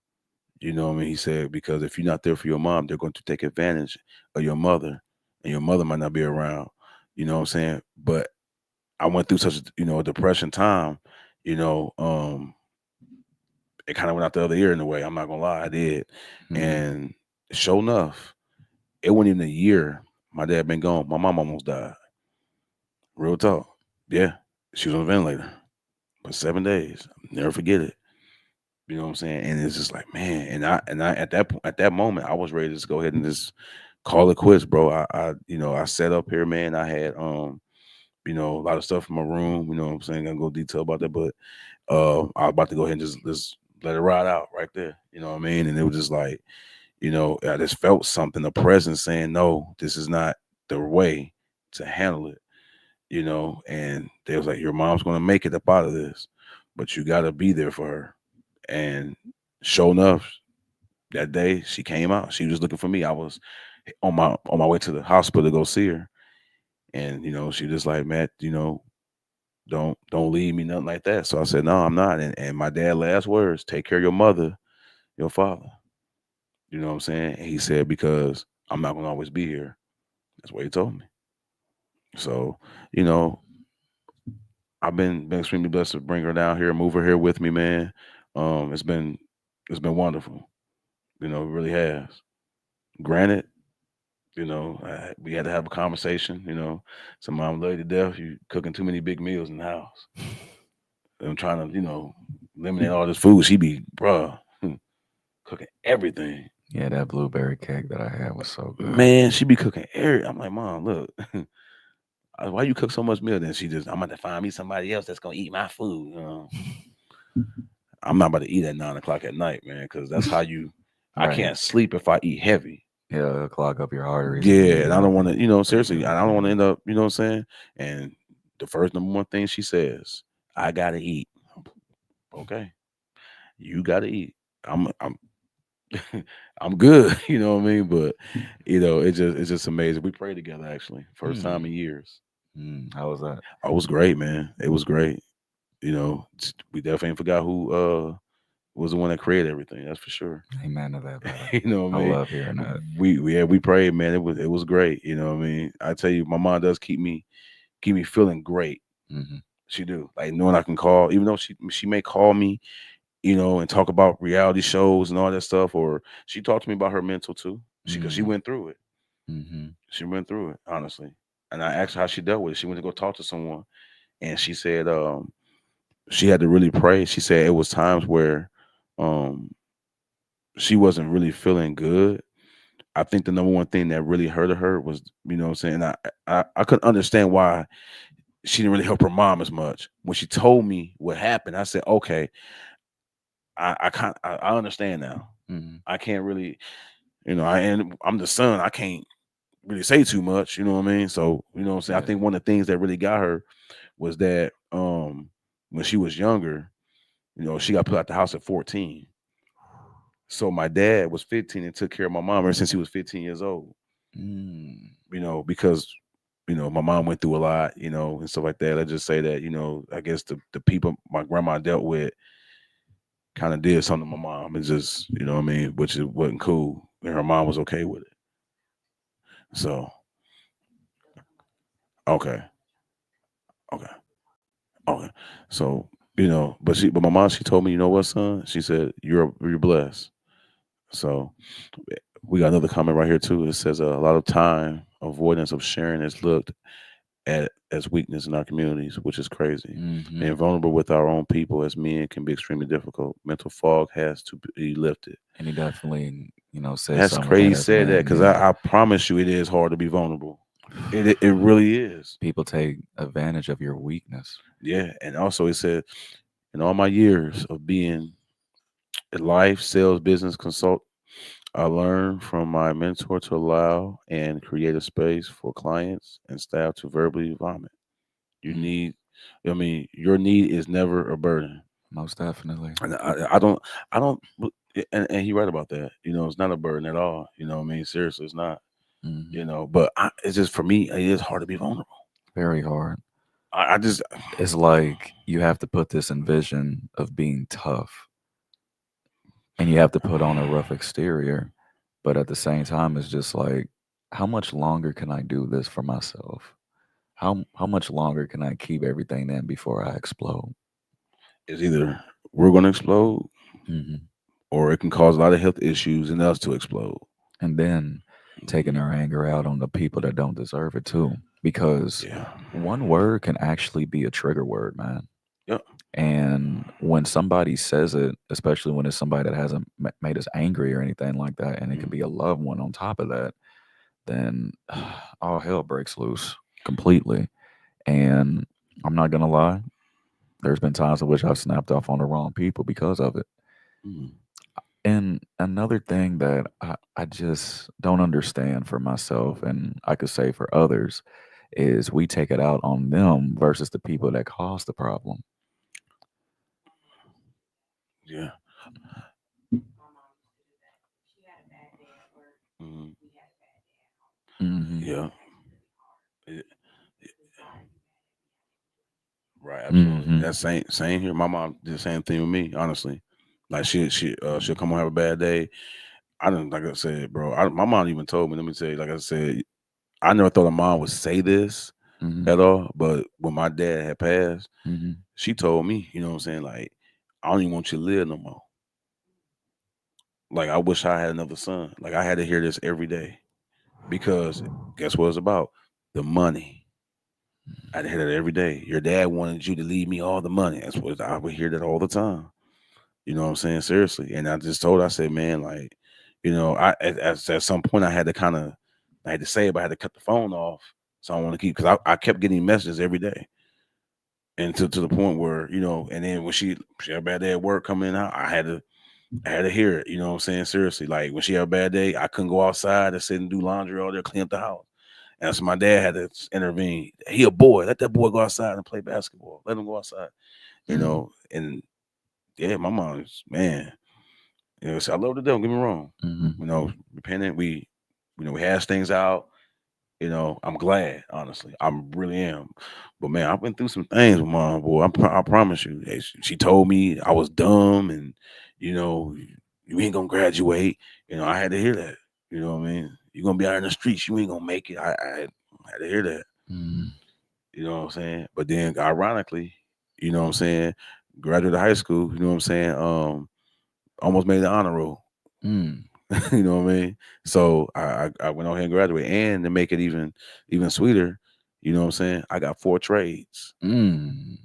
You know what I mean? He said, because if you're not there for your mom, they're going to take advantage of your mother, and your mother might not be around. You know what I'm saying? But I went through such, you know, a depression time, you know, it kind of went out the other ear in a way. I'm not gonna lie, I did. And sure enough, it wasn't even a year. My dad been gone. My mom almost died. Real talk. Yeah. She was on a ventilator for 7 days. I'll never forget it. You know what I'm saying? And it's just like, man, and I at that moment, I was ready to just go ahead and just call it quits, bro. I you know, I sat up here, man. I had you know, a lot of stuff in my room, you know what I'm saying? I'm gonna go detail about that, but I was about to go ahead and just let it ride out right there. You know what I mean? And it was just like, you know, I just felt something, a presence saying, no, this is not the way to handle it, you know. And they was like, your mom's gonna make it up out of this, but you gotta be there for her. And sure enough, that day she came out. She was looking for me. I was on my way to the hospital to go see her. And, you know, she was just like, Matt, you know, don't leave me, nothing like that. So I said, no, I'm not. And my dad last words, take care of your mother, your father. You know what I'm saying? And he said, because I'm not gonna always be here. That's what he told me. So, you know, I've been extremely blessed to bring her down here, move her here with me, man. It's been wonderful. You know, it really has. Granted, you know, we had to have a conversation. You know, so mom love you to death. You cooking too many big meals in the house. I'm trying to, you know, eliminate all this food. She be, bruh, cooking everything. Yeah, that blueberry cake that I had was so good. Man, she be cooking everything. I'm like, Mom, look, why you cook so much meal? Then she just, I'm gonna find me somebody else that's gonna eat my food. You know? I'm not about to eat at 9 o'clock at night, man, because that's how you. I Right. can't sleep if I eat heavy. Yeah, it'll clog up your arteries. Yeah, and I don't want to, you know, seriously, I don't want to end up, you know what I'm saying? And the first number one thing she says, I gotta eat. Okay, you gotta eat. I'm I'm good, you know what I mean? But you know, it's just amazing. We prayed together actually, first time in years. How was that? Oh, it was great, man. It was great. You know, we definitely ain't forgot who was the one that created everything. That's for sure. Amen to that, brother. You know what I I mean? love hearing that. We prayed, man. It was great. You know what I mean? I tell you, my mom does keep me feeling great. She do, like knowing I can call, even though she may call me, you know, and talk about reality shows and all that stuff, or she talked to me about her mental too. Because she went through it. She went through it, honestly. And I asked her how she dealt with it. She went to go talk to someone, and she said she had to really pray. She said it was times where um she wasn't really feeling good. I think the number one thing that really hurted her was, you know what I'm saying? I couldn't understand why she didn't really help her mom as much. When she told me what happened, I said, okay, I understand now. I can't really, you know, and I'm the son. I can't really say too much, you know what I mean? So, you know what I'm saying? I think one of the things that really got her was that when she was younger, you know, she got put out the house at 14. So my dad was 15 and took care of my mom ever since he was 15 years old. You know, because you know, my mom went through a lot, you know, and stuff like that. I just say that, you know, I guess the people my grandma dealt with kind of did something to my mom. It's just, you know what I mean, which it wasn't cool. And her mom was okay with it. So okay. Okay. Okay. So But my mom, she told me, you know what, son? She said, you're blessed. So we got another comment right here too. It says a lot of time avoidance of sharing is looked at as weakness in our communities, which is crazy. Mm-hmm. Being vulnerable with our own people as men can be extremely difficult. Mental fog has to be lifted. And he definitely, said That's some of crazy that you as said that man. because Yeah. I promise you it is hard to be vulnerable. It really is. People take advantage of your weakness. Yeah. And also it said in all my years of being a life, sales, business consult, I learned from my mentor to allow and create a space for clients and staff to verbally vomit. You Mm, need, I mean, your need is never a burden. most definitely. And I don't, and he right about that. It's not a burden at all. You know what I mean? Seriously, it's not. Hmm. But it's just for me, it is hard to be vulnerable. Very hard. I just, It's like you have to put this in vision of being tough, and you have to put on a rough exterior, but at the same time, it's just like, how much longer can I do this for myself? How much longer can I keep everything in before I explode? it's either we're going to explode Hmm. or it can cause a lot of health issues in us to explode. And then taking our anger out on the people that don't deserve it too, because Yeah. one word can actually be a trigger word, man. Yep. And when somebody says it, especially when it's somebody that hasn't made us angry or anything like that, and it could be a loved one on top of that, then all hell breaks loose completely. And I'm not gonna lie, there's been times in which I've snapped off on the wrong people because of it. Mhm. And another thing that I just don't understand for myself, and I could say for others, is we take it out on them versus the people that caused the problem. Yeah. Mhm. Hmm. Yeah. It- right. Absolutely. Hmm. That's same here. My mom did the same thing with me. Honestly, like she'll come home have a bad day. I didn't like I said, bro. My mom even told me. Let me tell you, like I said, I never thought a mom would say this Hmm. at all. But when my dad had passed, Hmm. she told me, you know what I'm saying, like I don't even want you to live no more. Like I wish I had another son. Like I had to hear this every day because guess what it's about? The money. I had to hear that every day. Your dad wanted you to leave me all the money. That's what I would hear that all the time. You know what I'm saying? Seriously. And I just told her, I said, man, like, at some point I had to I had to say it, but I had to cut the phone off. So I want to keep because I kept getting messages every day. And to the point where, and then when she had a bad day at work coming out, I had to hear it, you know what I'm saying? Seriously. Like when she had a bad day, I couldn't go outside and sit and do laundry all there, clean up the house. And so my dad had to intervene. He a boy. Let that boy go outside and play basketball. Let him go outside. And yeah, my mom's man. So I love the devil. Don't get me wrong. Hmm. Repentant. We hash things out. I'm glad. Honestly, I really am. But man, I went through some things with mom, boy. I promise you. She told me I was dumb, and you know, you ain't gonna graduate. I had to hear that. You know what I mean? You're gonna be out in the streets. You ain't gonna make it. I had to hear that. Hmm. You know what I'm saying? But then, ironically, you know what I'm saying, graduated high school. You know what I'm saying? Almost made the honor roll. Mm. You know what I mean? So I went on here and graduated, and to make it even sweeter, you know what I'm saying? I got 4 trades. Mm.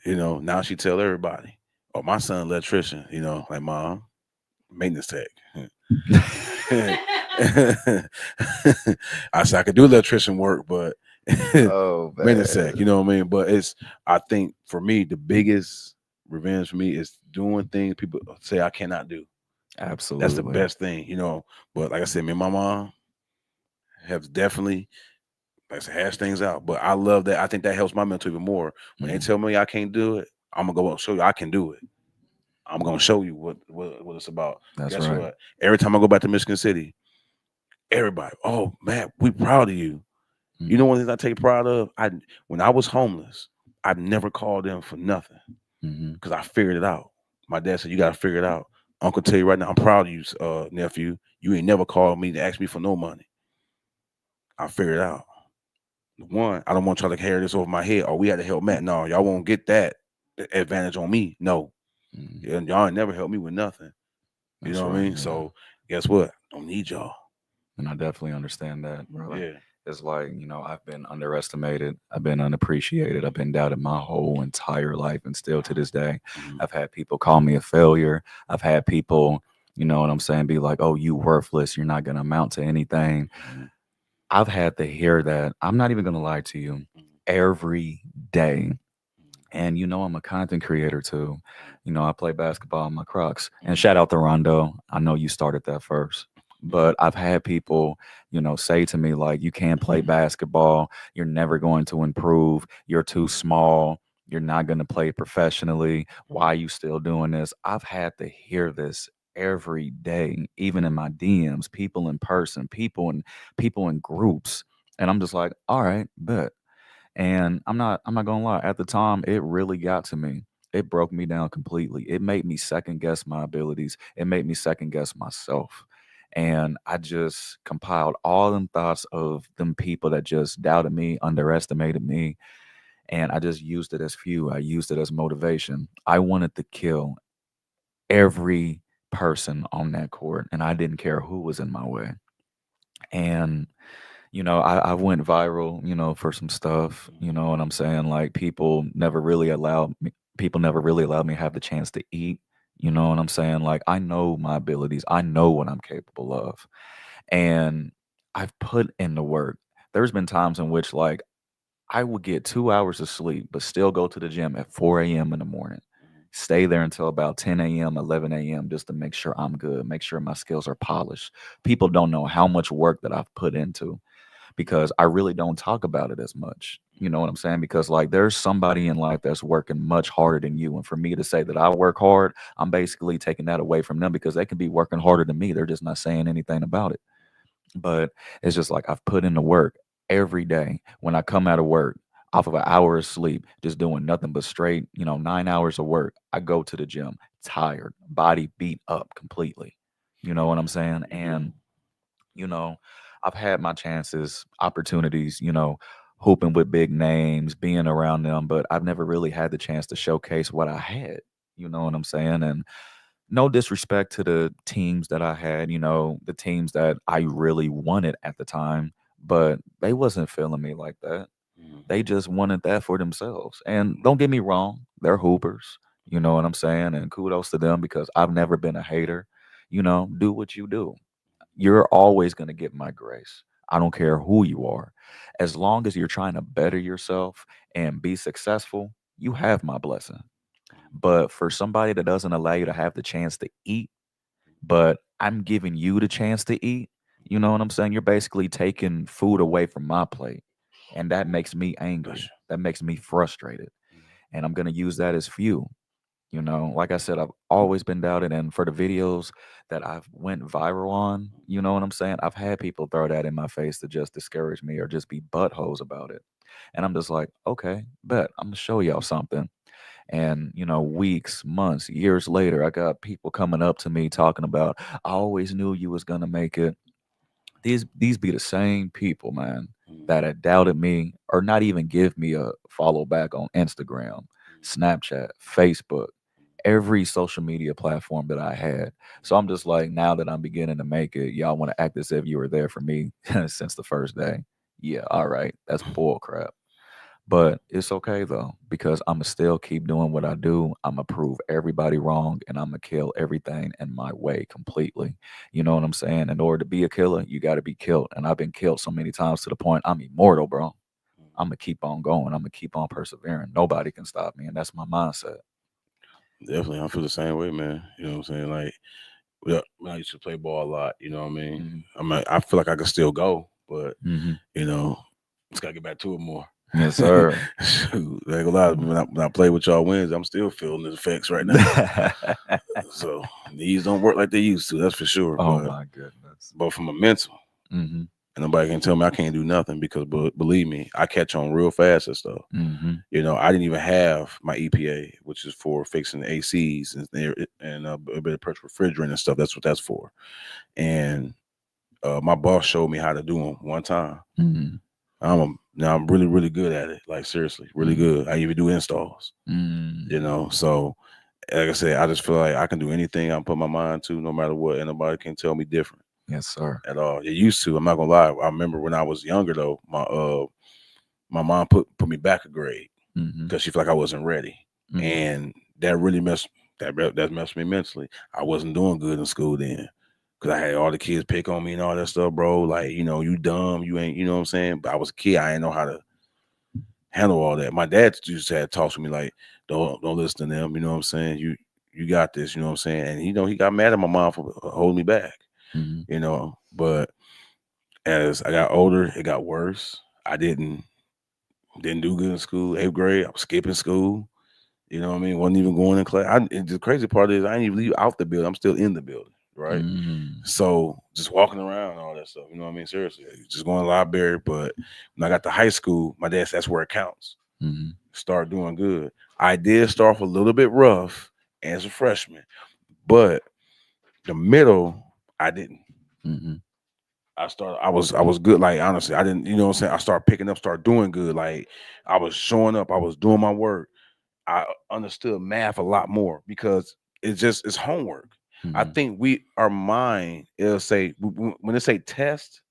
Now she tell everybody, "Oh, my son electrician." Like mom, maintenance tech. I said I could do electrician work, but Oh maintenance tech. man. You know what I mean? But I think for me the biggest revenge for me is doing things people say I cannot do. That's the Absolutely. best thing. But like I said, me and my mom have definitely like I said, hash things out. But I love that. I think that helps my mental even more. When they Mm. tell me I can't do it, I'm gonna go and show you I can do it. I'm gonna show you what it's about. That's Guess right. what? Every time I go back to Michigan City, everybody, oh man, we proud of you. You Mm. know one thing I take pride of? When I was homeless, I've never called them for nothing Hmm. because I figured it out. My dad said, "You gotta figure it out." Uncle tell you right now, I'm proud of you, nephew. You ain't never called me to ask me for no money. I figured it out. One, I don't want y'all to carry this over my head. Oh, we had to help Matt. No, y'all won't get that. advantage on me. No, and y'all ain't never helped me with nothing. You That's know what I right, mean? yeah. So guess what? Don't need y'all. And I definitely understand that, brother. Yeah. It's like, I've been underestimated. I've been unappreciated. I've been doubted my whole entire life. And still to this day, Mhm. I've had people call me a failure. I've had people, you know what I'm saying, be like, oh, you worthless. You're not going to amount to anything. Mhm. I've had to hear that. I'm not even going to lie to you every day. And I'm a content creator too. I play basketball in my Crocs. And shout out to Rondo. I know you started that first. But I've had people, say to me, like, you can't play basketball. You're never going to improve. You're too small. You're not going to play professionally. Why are you still doing this? I've had to hear this every day, even in my DMs, people in person, people in groups. And I'm just like, all right, bet. And I'm not gonna lie, at the time it really got to me. It broke me down completely. It made me second guess my abilities. It made me second guess myself. And I just compiled all them thoughts of them people that just doubted me, underestimated me. And I just used it as fuel. I used it as motivation. I wanted to kill every person on that court, and I didn't care who was in my way. And I went viral, for some stuff, you know what I'm saying? Like people never really allowed me to have the chance to eat, you know what I'm saying? Like I know my abilities, I know what I'm capable of. And I've put in the work. There's been times in which like I would get 2 hours of sleep, but still go to the gym at 4 a.m. in the morning. Stay there until about 10 a.m., 11 a.m. just to make sure I'm good, make sure my skills are polished. People don't know how much work that I've put into because I really don't talk about it as much. You know what I'm saying? Because like there's somebody in life that's working much harder than you. And for me to say that I work hard, I'm basically taking that away from them because they can be working harder than me. They're just not saying anything about it. But it's just like I've put in the work every day. When I come out of work, off of an hour of sleep, just doing nothing but straight, 9 hours of work, I go to the gym, tired, body beat up completely. You know what I'm saying? And you know, I've had my chances, opportunities, hooping with big names, being around them, but I've never really had the chance to showcase what I had. You know what I'm saying? And no disrespect to the teams that I had, the teams that I really wanted at the time, but they wasn't feeling me like that. Mhm. They just wanted that for themselves. And don't get me wrong, they're hoopers. You know what I'm saying? And kudos to them because I've never been a hater. Do what you do. You're always going to get my grace. I don't care who you are. As long as you're trying to better yourself and be successful, you have my blessing. But for somebody that doesn't allow you to have the chance to eat, but I'm giving you the chance to eat, you know what I'm saying? You're basically taking food away from my plate. And that makes me angry. Gotcha. That makes me frustrated. And I'm going to use that as fuel. Like I said, I've always been doubted. And for the videos that I've went viral on, you know what I'm saying? I've had people throw that in my face to just discourage me or just be buttholes about it. And I'm just like, okay, bet I'm gonna show y'all something. And weeks, months, years later, I got people coming up to me talking about, I always knew you was gonna make it. These be the same people, man, that had doubted me or not even give me a follow back on Instagram, Snapchat, Facebook, every social media platform that I had. So I'm just like, now that I'm beginning to make it, y'all want to act as if you were there for me since the first day. Yeah, all right. That's bull crap. But it's okay though, because I'ma still keep doing what I do. I'ma prove everybody wrong and I'ma kill everything in my way completely. You know what I'm saying? In order to be a killer, you gotta be killed. And I've been killed so many times to the point I'm immortal, bro. I'm gonna keep on going. I'm gonna keep on persevering. Nobody can stop me. And that's my mindset. Definitely, I feel the same way, man. You know what I'm saying? Like, when I used to play ball a lot, you know what I mean? I feel like I could still go, but Mm-hmm. just gotta get back to it more. Yes, sir. Shoot, I ain't gonna lie. When I play with y'all wins, I'm still feeling the effects right now. So these don't work like they used to. That's for sure. Oh my goodness. But from a mental, Mm-hmm. and nobody can tell me I can't do nothing because, believe me, I catch on real fast and stuff. Mm-hmm. I didn't even have my EPA, which is for fixing the ACs and a bit of pressure refrigerant and stuff. That's what that's for. And my boss showed me how to do them one time. Mm-hmm. Now I'm really, really good at it. Like seriously, really good. I even do installs. Mm. You know, so like I said, I just feel like I can do anything I put my mind to, no matter what, and nobody can tell me different Yes, sir. at all. It used to. I'm not gonna lie. I remember when I was younger though, my mom put me back a grade Mm-hmm. because she felt like I wasn't ready, Mm-hmm. and that really messed me mentally. I wasn't doing good in school then. Cause I had all the kids pick on me and all that stuff, bro. Like, you know, you dumb, you ain't, you know what I'm saying? But I was a kid, I didn't know how to handle all that. My dad just had talks with me like, don't listen to them, you know what I'm saying? You got this, you know what I'm saying? And he got mad at my mom for holding me back, Mm-hmm. you know. But as I got older, it got worse. I didn't do good in school. 8th grade, I was skipping school. You know what I mean? Wasn't even going in class. And the crazy part is I didn't even leave out the building. I'm still in the building, right? Mm-hmm. So just walking around and all that stuff, you know what I mean? Seriously, just going to the library. But when I got to high school, my dad said that's where it counts. Mm-hmm. Start doing good. I did start off a little bit rough as a freshman, but the middle, I didn't. Mm-hmm. I was good. Like honestly, I didn't, you know what I'm saying? I started picking up, started doing good. Like I was showing up, I was doing my work. I understood math a lot more because it's homework. I Mm-hmm. think our mind, it'll say when it say test,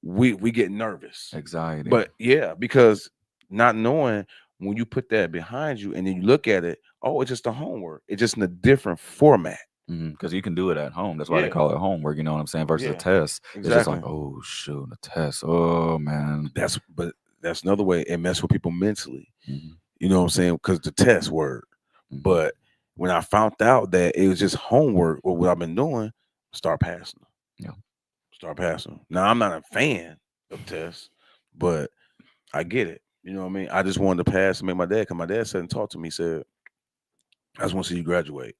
we get nervous. Anxiety. But yeah, because not knowing when you put that behind you and then you look at it, oh, it's just a homework. It's just in a different format. Because you can do it at home. That's why they Yeah. call it homework. You know what I'm saying? Versus a Yeah, test. It's just exactly. like, oh shoot, a test. Oh man. But that's another way it mess with people mentally. Mm-hmm. You know what I'm saying? Because the test word. Mm-hmm. But when I found out that it was just homework or what I've been doing, start passing them. Yeah. Start passing them. Now I'm not a fan of tests, but I get it. You know what I mean? I just wanted to pass and make my dad, because my dad said and talked to me, he said, I just want to see you graduate.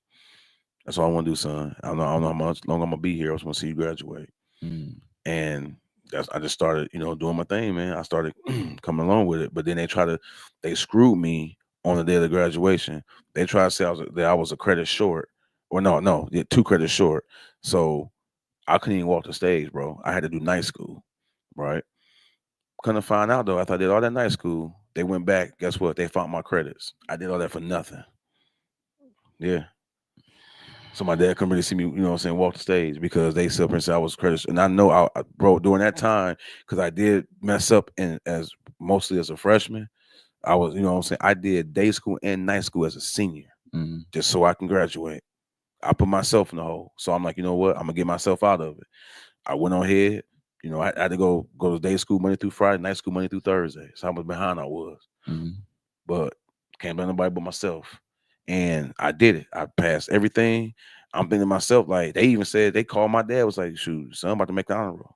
That's all I want to do, son. I don't know how much long I'm gonna be here. I just want to see you graduate. Mm-hmm. And I just started, you know, doing my thing, man. I started coming along with it. But then they screwed me on the day of the graduation. They tried to say that I was a credit short. Or no, 2 credits short. So I couldn't even walk the stage, bro. I had to do night school, right? Couldn't find out though, after I did all that night school, they went back. Guess what? They found my credits. I did all that for nothing. Yeah. So my dad couldn't really see me, you know what I'm saying, walk the stage because they still said I was credits. And I know bro, during that time, because I did mess up mostly as a freshman. I was, you know what I'm saying, I did day school and night school as a senior, Mm-hmm. just so I can graduate. I put myself in the hole. So I'm like, you know what? I'm gonna get myself out of it. I went on ahead. You know, I had to go to day school Monday through Friday, night school Monday through Thursday. So how much behind I was. Mm-hmm. But can't blame nobody but myself. And I did it. I passed everything. I'm thinking to myself, like, they even said, they called my dad, was like, shoot, son, I'm about to make the honor roll.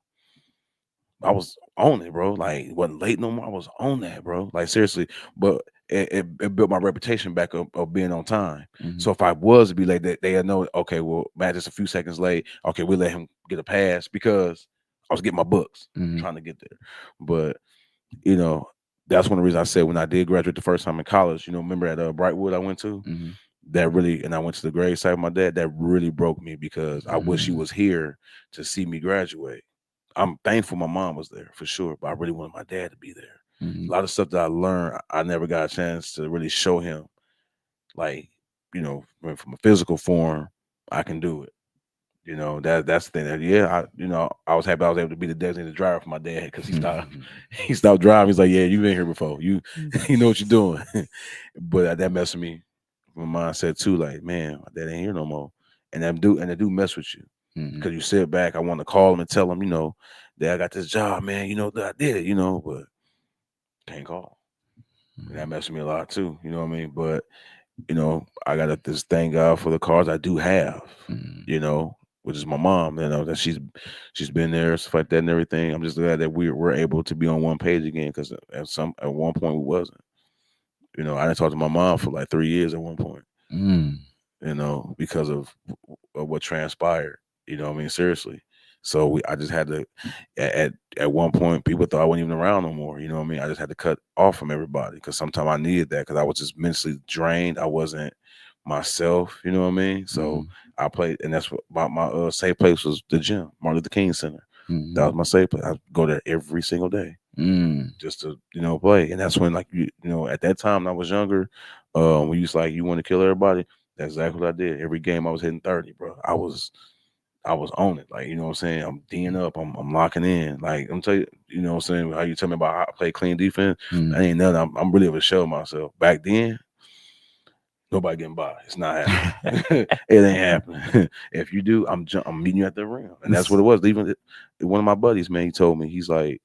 I was on it, bro. Like, it wasn't late no more. I was on that, bro. Like, seriously. But it built my reputation back up of being on time. Mm-hmm. So if I was to be late, they'd know, okay, well, Matt just a few seconds late. Okay, we let him get a pass because I was getting my books, Mm-hmm. trying to get there. But, you know, that's one of the reasons I said when I did graduate the first time in college, you know, remember at Brightwood I went to? Mm-hmm. That really, and I went to the grave site with my dad, that really broke me because I wish he was here to see me graduate. I'm thankful my mom was there for sure, but I really wanted my dad to be there. Mm-hmm. A lot of stuff that I learned, I never got a chance to really show him. Like, you know, from a physical form, I can do it. You know, that's the thing. That, I was happy I was able to be the designated driver for my dad because he stopped driving. He's like, yeah, you've been here before. You know what you're doing. But that messed with me. My mindset too, like, man, my dad ain't here no more. And they do mess with you. Because you sit back, I want to call him and tell him, you know, that I got this job, man, you know, that I did it, you know, but can't call. And that messed with me a lot too, you know what I mean? But, you know, I got this thank God for the cars I do have, you know, which is my mom, you know, that she's been there, stuff like that and everything. I'm just glad that we're able to be on one page again, because at one point we wasn't. You know, I didn't talk to my mom for like 3 years at one point. You know, because of what transpired. You know what I mean? Seriously. So I just had to, at one point, people thought I wasn't even around no more. You know what I mean? I just had to cut off from everybody because sometimes I needed that because I was just mentally drained. I wasn't myself. You know what I mean? So I played, and that's what my safe place was, the gym, Martin Luther King Center. That was my safe place. I go there every single day. just to play. And that's when like at that time when I was younger, when you was like you want to kill everybody, that's exactly what I did. Every game I was hitting 30, bro. I was on it. Like, what I'm saying? I'm D'ing up. I'm locking in. Like, I'm telling you, what I'm saying? How you tell me about how I play clean defense? I ain't nothing. I'm really able to show myself. Back then, nobody getting by. It's not happening. It ain't happening. If you do, I'm meeting you at the rim. And that's what it was. Even one of my buddies, man, he told me, he's like,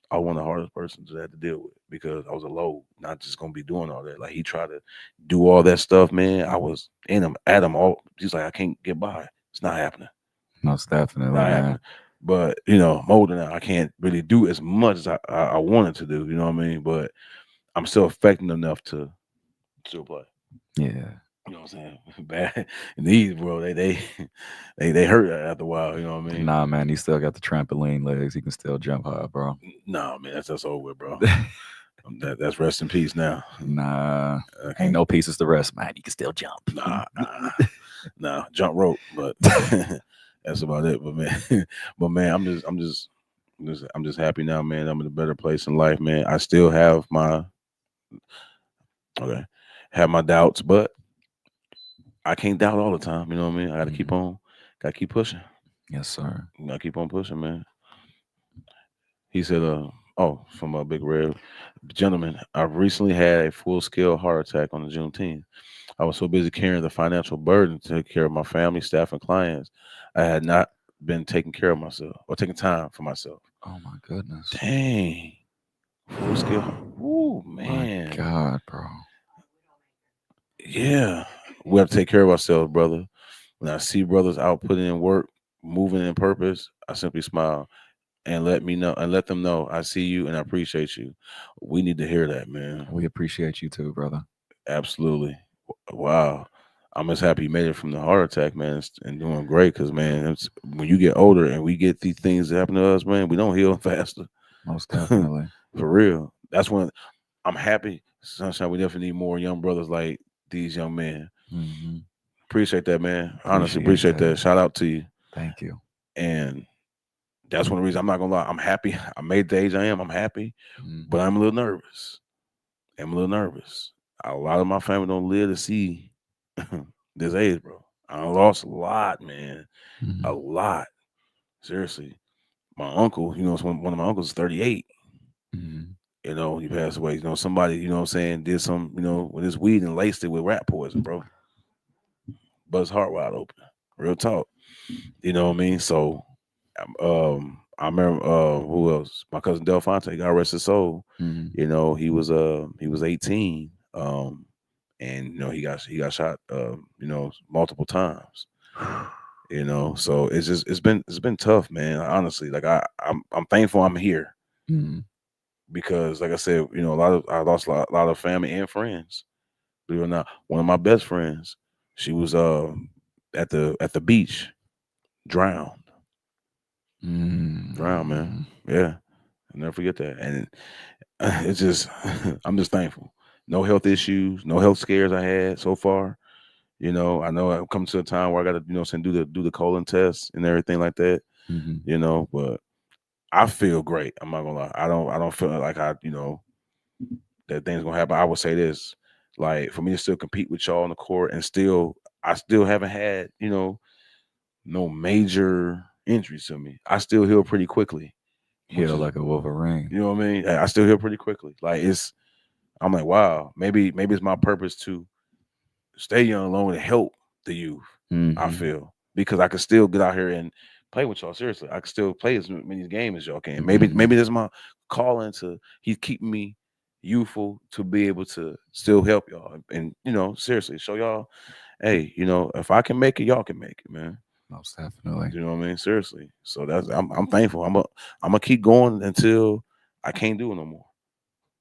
I was one of the hardest persons to have to deal with because I was a load, not just gonna be doing all that. Like he tried to do all that stuff, man. I was in him, at him all. He's like, I can't get by. It's not happening. Most definitely, Not man. happening. But I'm older now. I can't really do as much as I wanted to do. You know what I mean? But I'm still effective enough to still play. Yeah. You know what I'm saying? Bad these, bro. They hurt after a while. You know what I mean? Nah, man, he still got the trampoline legs. He can still jump high, bro. Nah, man, that's over with, bro. That's rest in peace now. Nah, ain't no pieces to rest, man. He can still jump. Nah, jump rope, but that's about it. But man, I'm just happy now, man. I'm in a better place in life, man. I still have my doubts, but I can't doubt all the time. You know what I mean? I got to keep on, keep pushing. Yes, sir. I gotta keep on pushing, man. He said, from a Big Red gentleman, I've recently had a full-scale heart attack on the Juneteenth. I was so busy carrying the financial burden to take care of my family, staff, and clients, I had not been taking care of myself or taking time for myself. Oh my goodness. Dang. Full scale. Ooh, man. My God, bro. Yeah. We have to take care of ourselves, brother. When I see brothers out putting in work, moving in purpose, I simply smile and let them know I see you and I appreciate you. We need to hear that, man. We appreciate you too, brother. Absolutely. Wow. I'm just happy you made it from the heart attack, man, and doing great. Because, man, when you get older and we get these things that happen to us, man, we don't heal faster. Most definitely. For real. That's when I'm happy. Sunshine, we definitely need more young brothers like these young men. Mm-hmm. Appreciate that, man. Honestly, appreciate that. Shout out to you. Thank you. And that's one of the reasons I'm not going to lie. I'm happy. I made the age I am. I'm happy. But I'm a little nervous. A lot of my family don't live to see this age, bro. I lost a lot, man. A lot. Seriously. My uncle, one of my uncles is 38. He passed away. Somebody, did some, with his weed and laced it with rat poison, bro. But his heart wide open. Real talk. You know what I mean? So I remember who else? My cousin Del Fonte, God rest his soul. He was 18. And he got shot multiple times. So it's been tough, man. Honestly, like I'm thankful I'm here. Because like I said, I lost a lot of family and friends. Believe it or not, one of my best friends, she was at the beach, drowned. Drowned, man. Yeah. I'll never forget that. And it's just I'm just thankful. No health issues, no health scares I had so far. I know I've come to a time where I got to, do the colon test and everything like that. But I feel great. I'm not gonna lie. I don't feel like that thing's gonna happen. I would say this, like for me to still compete with y'all on the court and I still haven't had, no major injuries to me. I still heal pretty quickly. Heal like a Wolverine. You know what I mean? I still heal pretty quickly. Like I'm like, wow, maybe it's my purpose to stay young alone and help the youth. I feel because I can still get out here and play with y'all. Seriously, I can still play as many games as y'all can. Maybe that's my calling to. He's keeping me youthful to be able to still help y'all and seriously show y'all, hey, if I can make it, y'all can make it, man. Most definitely. You know what I mean? Seriously. So I'm thankful. I'm gonna keep going until I can't do it no more.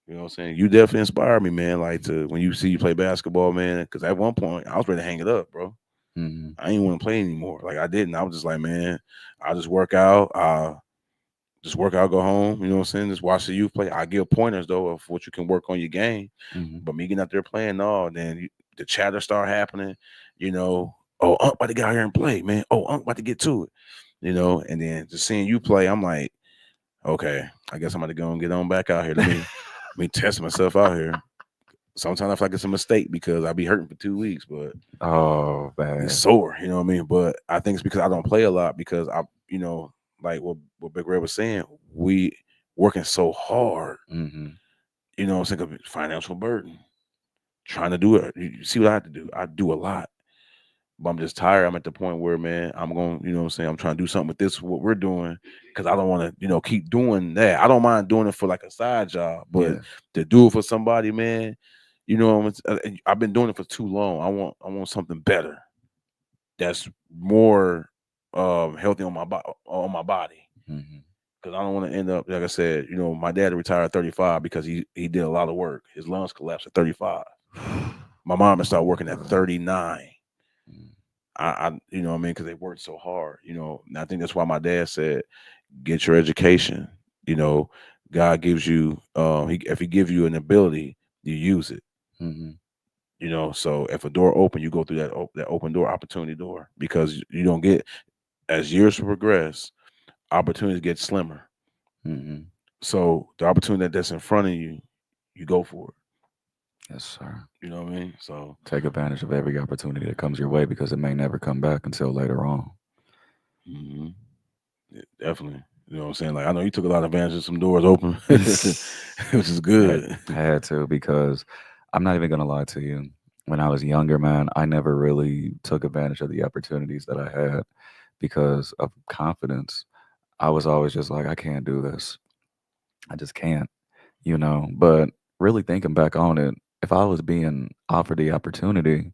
You know what I'm saying? You definitely inspired me, man. Like when you see you play basketball, man. Because at one point I was ready to hang it up, bro. I didn't want to play anymore. Like I didn't. I was just like, man, I'll just work out. Go home. You know what I'm saying? Just watch the youth play. I give pointers though of what you can work on your game. But me getting out there playing, then the chatter start happening. Oh, I'm about to get out here and play, man. Oh, I'm about to get to it. And then just seeing you play, I'm like, okay, I guess I'm gonna go and get on back out here. Let me test myself out here. Sometimes I feel like it's a mistake because I be hurting for 2 weeks, but Oh man. it's sore, you know what I mean? But I think it's because I don't play a lot because like what Big Red was saying, we working so hard, Mm-hmm. you know, it's like a financial burden. Trying to do it. You see what I have to do? I do a lot. But I'm just tired. I'm at the point where, man, I'm going, you know what I'm saying? I'm trying to do something with this, what we're doing, because I don't want to, keep doing that. I don't mind doing it for like a side job, but Yeah. to do it for somebody, man, I've been doing it for too long. I want something better that's more healthy on my body. Mm-hmm. Because I don't want to end up, like I said, my dad retired at 35 because he did a lot of work. His lungs collapsed at 35. My mom had started working at 39. You know what I mean? Because they worked so hard, and I think that's why my dad said, get your education. God gives you, if he gives you an ability, you use it. Mm-hmm. So if a door open, you go through that open door, opportunity door, because you don't get, as years progress, opportunities get slimmer. Mm-hmm. So the opportunity that's in front of you, you go for it. Yes, sir. You know what I mean? So Take advantage of every opportunity that comes your way because it may never come back until later on. mhm. Yeah, definitely. You know what I'm saying? Like I know you took a lot of advantage of some doors open, which is good. Had to because I'm not even gonna lie to you. When I was younger, man, I never really took advantage of the opportunities that I had because of confidence. I was always just like, I can't do this. I just can't, But really thinking back on it, if I was being offered the opportunity,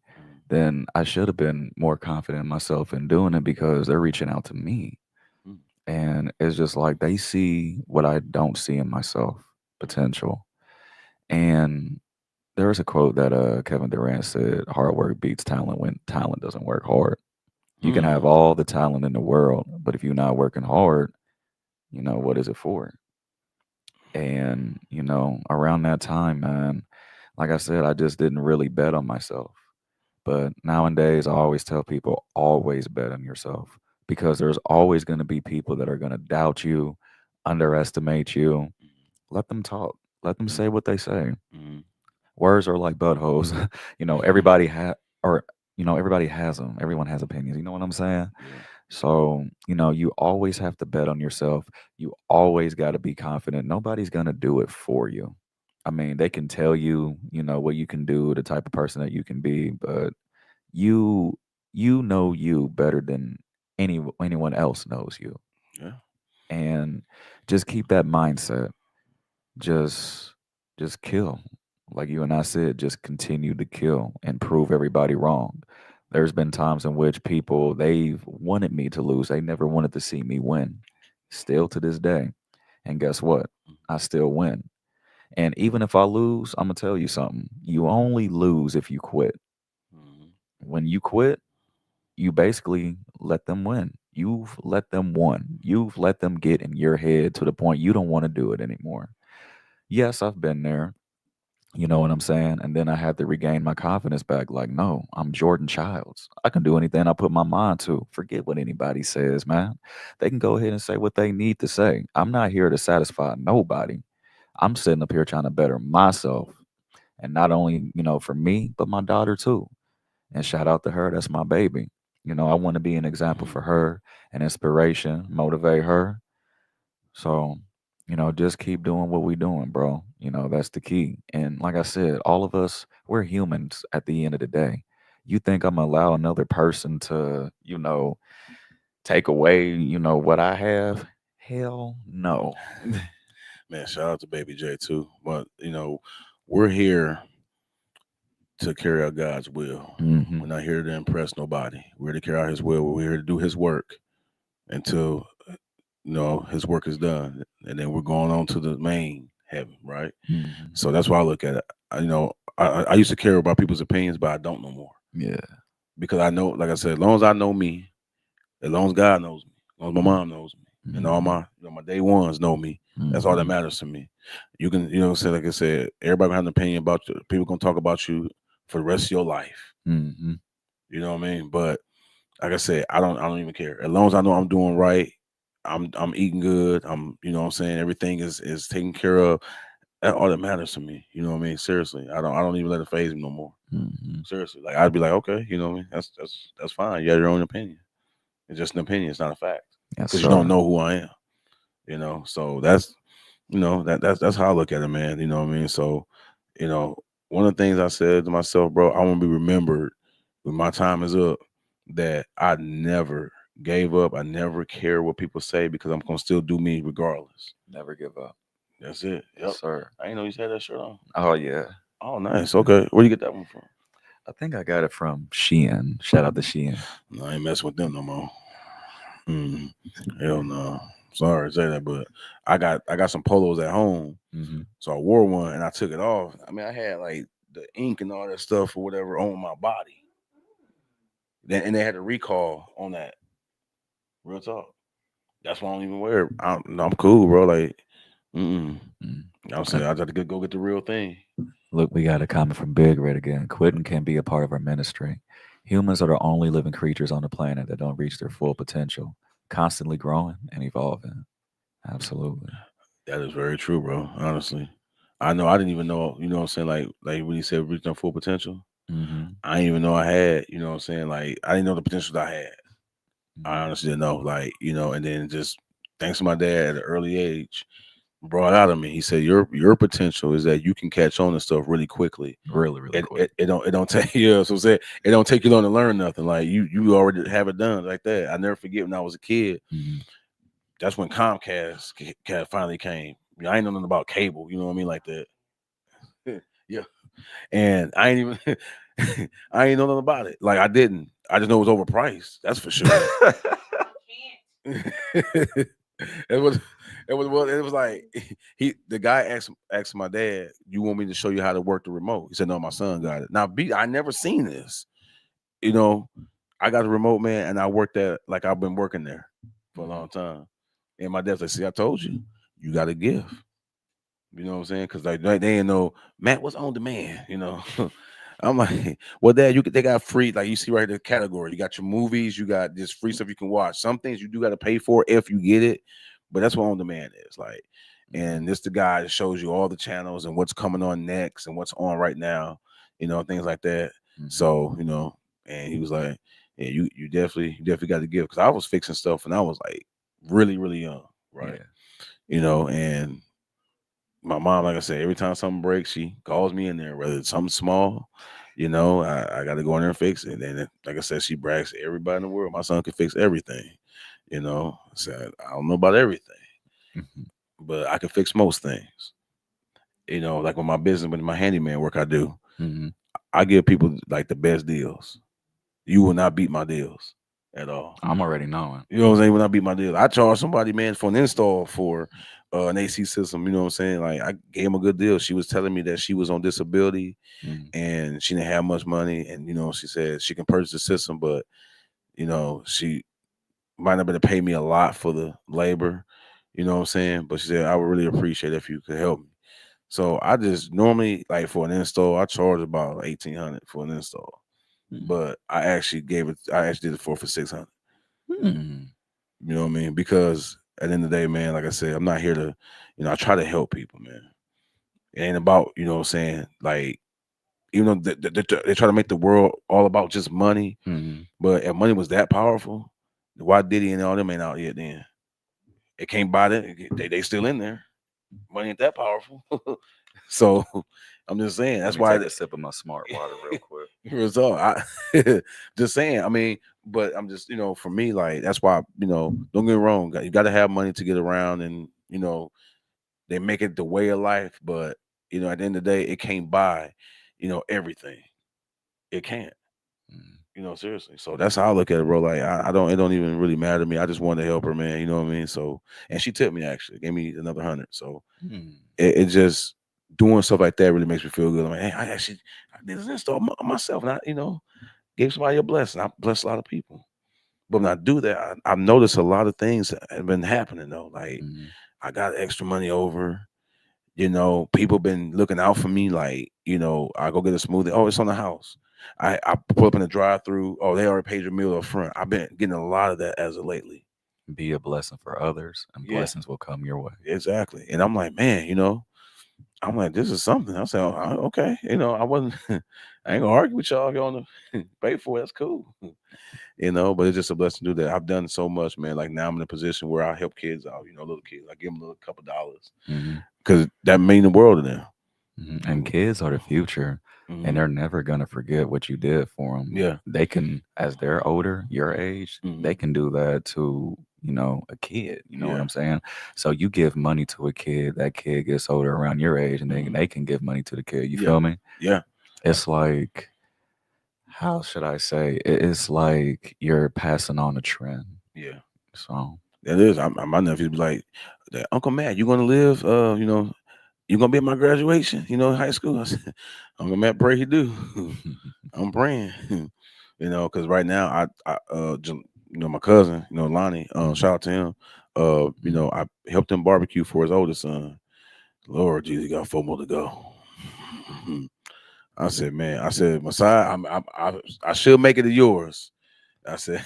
then I should have been more confident in myself in doing it because they're reaching out to me. Mm, And it's just like they see what I don't see in myself, potential. And there was a quote that Kevin Durant said, hard work beats talent when talent doesn't work hard. You can have mm, all the talent in the world, but if you're not working hard, what is it for? And, around that time, man, like I said, I just didn't really bet on myself. But nowadays, I always tell people always bet on yourself because there's always going to be people that are going to doubt you, underestimate you. Let them talk. Let them say what they say. mm, Words are like buttholes. Everybody everybody has them. Everyone has opinions. You know what I'm saying? yeah. So, you always have to bet on yourself. You always got to be confident. Nobody's going to do it for you. I mean, they can tell you, what you can do, the type of person that you can be, but you know you better than anyone else knows you. Yeah. And just keep that mindset. Just kill. Like you and I said, just continue to kill and prove everybody wrong. There's been times in which people they've wanted me to lose. They never wanted to see me win. Still to this day. And guess what? I still win. And even if I lose, I'm gonna tell you something. You only lose if you quit. Mhm. When you quit, you basically let them win. You've let them win. You've let them get in your head to the point you don't want to do it anymore. Yes, I've been there. You know what I'm saying? And then I had to regain my confidence back. Like, no, I'm Jordan Childs. I can do anything I put my mind to. Forget what anybody says, man. They can go ahead and say what they need to say. I'm not here to satisfy nobody. I'm sitting up here trying to better myself. And not only, for me, but my daughter too. And shout out to her. That's my baby. I want to be an example for her, an inspiration, motivate her. So, just keep doing what we doing, bro. That's the key. And like I said, all of us, we're humans at the end of the day. You think I'm gonna allow another person to, take away, what I have? Hell no. Man, shout out to Baby J too. But we're here to carry out God's will. Hmm. We're not here to impress nobody. We're here to carry out His will. We're here to do His work until His work is done, and then we're going on to the main heaven, right? Hmm. So that's why I look at it. I used to care about people's opinions, but I don't no more Yeah. because I know, like I said, as long as I know me, as long as God knows me, as long as my mom knows me, and all my day ones know me. That's all that matters to me. You can, say like I said, everybody gonna have an opinion about you. People gonna talk about you for the rest of your life. Hmm. You know what I mean? But like I said, I don't even care. As long as I know I'm doing right, I'm eating good. You know what I'm saying, everything is taken care of. That's all that matters to me. You know what I mean? Seriously, I don't even let it phase me no more. Mhm. Seriously, like I'd be like, okay, you know what I mean? That's fine. You have your own opinion. It's just an opinion. It's not a fact Yes, because you don't sir. know who I am. You know, so that's how I look at it, man. You know what I mean? So, you know, one of the things I said to myself, bro, I want to be remembered when my time is up that I never gave up. I never care what people say because I'm gonna still do me regardless. Never give up. That's it. Yes, Yep. sir. I didn't know you had that shirt on. Oh yeah. Oh, nice. Okay. Where you get that one from? I think I got it from Shein. Shout out to Shein. No, I ain't messing with them no more. Hell no. Sorry to say that, but I got some polos at home. Mm-hmm. So I wore one and I took it off. I mean, I had like the ink and all that stuff or whatever on my body. Then and they had a recall on that. Real talk. That's why I don't even wear it. I'm cool, bro. Like, I'm saying I have to go get the real thing. Look, we got a comment from Big Red again. Quitting can be a part of our ministry. Humans are the only living creatures on the planet that don't reach their full potential, constantly growing and evolving. Absolutely. That is very true, bro. Honestly, I know I didn't even know. You know what I'm saying? Like when he said reach their full potential, Mm-hmm. I didn't even know I had. You know what I'm saying? Like I didn't know the potential that I had. I Mm-hmm. honestly didn't know. Like and then just thanks to my dad at an early age, brought out of me. He said your potential is that you can catch on to stuff really quickly. Really, really It, quick. it don't take you. So I'm saying it don't take you long to learn nothing. Like you already have it done like that. I never forget when I was a kid. Mm-hmm. That's when Comcast finally came. I ain't know nothing about cable. You know what I mean, like that. Yeah, and I ain't even I ain't know nothing about it. Like I didn't. I just know it was overpriced. That's for sure. It was like the guy asked my dad, "You want me to show you how to work the remote?" He said, "No, my son got it." Now, I never seen this. You know, I got the remote, man, and I worked at like I've been working there for a long time. And my dad's like, "See, I told you, you got a gift." You know what I'm saying? Because like they didn't know Matt was on demand. You know, I'm like, well, Dad, they got free. Like you see right here, the category. You got your movies. You got this free stuff you can watch. Some things you do got to pay for if you get it, but that's what on demand is like. And this the guy that shows you all the channels and what's coming on next and what's on right now. You know, things like that. Mm-hmm. So and he was like, yeah, you definitely got to give because I was fixing stuff and I was like really really young, right? Yeah. And my mom, like I said, every time something breaks, she calls me in there, whether it's something small, I got to go in there and fix it. And then, like I said, she brags to everybody in the world. My son can fix everything. I said, I don't know about everything, Mm-hmm. but I can fix most things. Like with my business, with my handyman work I do, Mm-hmm. I give people like the best deals. You will not beat my deals at all. I'm already knowing. You know what I'm saying? When I beat my deal, I charge somebody, man, for an install for an AC system. You know what I'm saying? Like I gave him a good deal. She was telling me that she was on disability Mm-hmm. and she didn't have much money. And she said she can purchase the system, but she might not be able to pay me a lot for the labor. You know what I'm saying? But she said I would really appreciate it if you could help me. So I just normally like for an install, I charge about $1,800 for an install. Mm-hmm. But I actually did it for $600. Mm-hmm. You know what I mean? Because at the end of the day, man, like I said, I'm not here to, I try to help people, man. It ain't about, you know what I'm saying? Like, even though they try to make the world all about just money, Mm-hmm. but if money was that powerful, why Diddy and all them ain't out yet then? It can't buy that. They still in there. Money ain't that powerful. So I'm just saying, that's why. Take a sip of my smart water real quick. Result. Just saying. I mean, but I'm just, for me, like that's why, don't get me wrong. You got to have money to get around, and they make it the way of life. But at the end of the day, it can't buy, everything. It can't. Seriously. So that's how I look at it, bro. Like I don't. It don't even really matter to me. I just wanted to help her, man. You know what I mean? So, and she tipped me actually, gave me another 100. So it just doing stuff like that really makes me feel good. I'm like, hey, I did this install myself, and I gave somebody a blessing. I blessed a lot of people. But when I do that, I've noticed a lot of things that have been happening though. Like I got extra money over. People been looking out for me. Like, I go get a smoothie. Oh, it's on the house. I pull up in the drive-through. Oh, they already paid your meal up front. I've been getting a lot of that as of lately. be a blessing for others, and Yeah. blessings will come your way. Exactly. And I'm like, man, I'm like, this is something. I said, okay, I wasn't, I ain't gonna argue with y'all if y'all want to pay for it. That's cool, but it's just a blessing to do that. I've done so much, man. Like now I'm in a position where I help kids out, little kids. I give them a little couple dollars hmm because that mean the world to them. And kids are the future, Mhm. and they're never gonna forget what you did for them. Yeah. They can, as they're older, your age, they Mhm. can do that to a kid. You know what Yeah. I'm saying? So you give money to a kid, that kid gets older around your age, and Mhm. they can give money to the kid. You Yeah. feel me? Yeah. It's like, how should I say? It's like you're passing on a trend. Yeah. So That is. My nephew be like, Uncle Matt, you gonna live? You gonna be at my graduation? High school. I said, Uncle Matt, pray he do. I'm praying. Because right now my cousin, Lonnie, shout out to him. I helped him barbecue for his oldest son. Lord Jesus, he got 4 more to go. I said, man, Messiah, I should make it to yours. I said,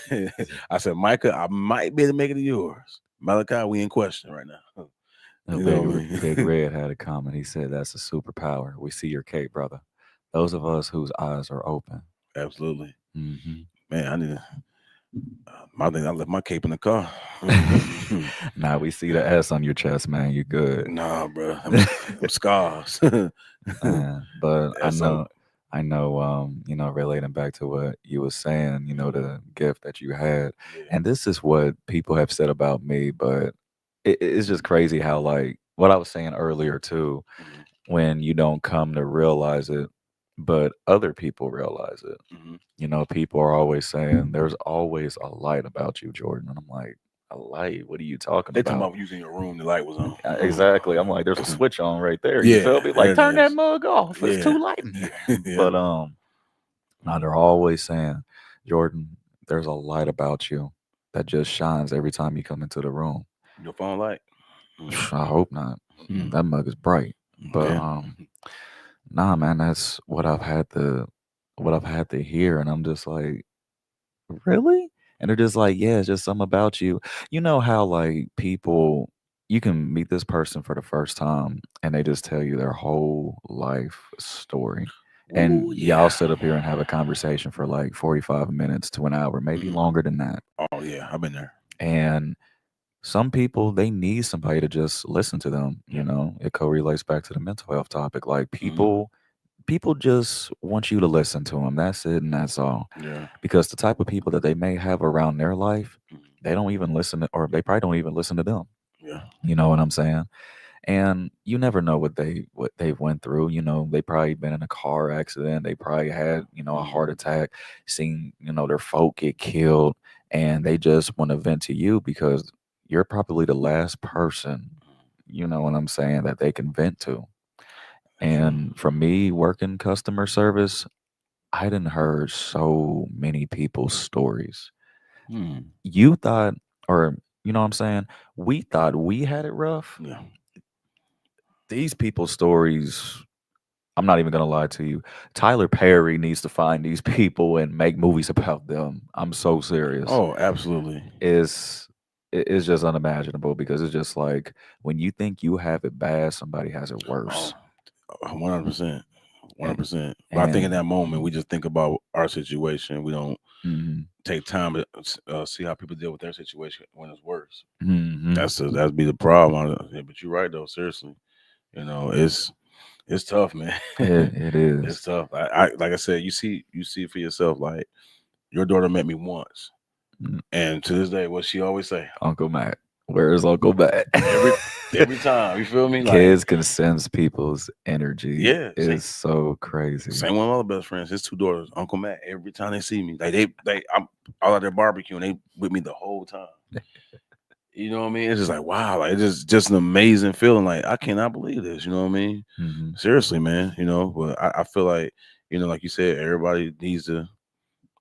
Micah, I might be able to make it to yours. Malachi, we in question right now. No, You know what I Big, mean? Big Red had a comment. He said, "That's a superpower. We see your cape, brother. Those of us whose eyes are open." Absolutely, hmm man. I need to. I think I left my cape in the car. Now we see the S on your chest, man. You good. Nah, bro. I'm scars. But Yeah, so relating back to what you were saying, the gift that you had, yeah. and this is what people have said about me, but it's just crazy how, like, what I was saying earlier too, Mhm, when you don't come to realize it, but other people realize it. mhm. People are always saying there's always a light about you, Jordan. And I'm like, a light? What are you talking They talking about? about when you was in your room, the light was on. Exactly. I'm like, there's a switch on right there. You Yeah, feel me? there Like, it turn that is. mug off. It's Yeah, too light in here. yeah. But now they're always saying, Jordan, there's a light about you that just shines every time you come into the room. Your phone light. I hope not. Mm. That mug is bright. But Okay. nah, man, that's what I've had to hear, and I'm just like, really? And they're just like, yeah, it's just something about you. You know how, like, people, you can meet this person for the first time and they just tell you their whole life story. And Ooh, y'all yeah. sit up here and have a conversation for like 45 minutes to an hour, maybe Mhm. longer than that. Oh yeah, I've been there. And some people, they need somebody to just listen to them. Yeah. It correlates back to the mental health topic. Like, Mhm. people just want you to listen to them. That's it, and that's all. Yeah. Because the type of people that they may have around their life, Mhm. they don't even listen to, or they probably don't even listen to them. Yeah. You know what I'm saying? And you never know what they've went through. They probably been in a car accident. They probably had, a heart Mhm. attack, seen, their folk get killed, and they just want to vent to you because you're probably the last person, you know what I'm saying, that they can vent to. And for me, working customer service, I done heard so many people's stories. Hmm. You thought, or you know what I'm saying? We thought we had it rough. Yeah. These people's stories, I'm not even gonna lie to you. Tyler Perry needs to find these people and make movies about them. I'm so serious. Oh, absolutely. It's just unimaginable because it's just like when you think you have it bad, somebody has it Oh, worse. 100%. 100%. But I think in And that moment we just think about our situation. We don't mhm, take time to see how people deal with their situation when it's worse. mhm. That'd be the problem. Yeah, but you're right though. Seriously, it's tough, man. It It's is. tough. I like I said, you see it for yourself. Like your daughter met me once, Mm, and to this day, what she always say Uncle Matt. Where is Uncle Matt? every time. You feel me? Like Kids can sense people's energy. yeah, It's so crazy. same one of my other best friends. His 2 daughters, Uncle Matt. Every time they see me, like I'm all out there barbecuing. They with me the whole time. You know what I mean? It's just like wow, like it's just an amazing feeling. Like I cannot believe this. You know what I mean? hmm Seriously, man. But I feel like like you said, everybody needs to.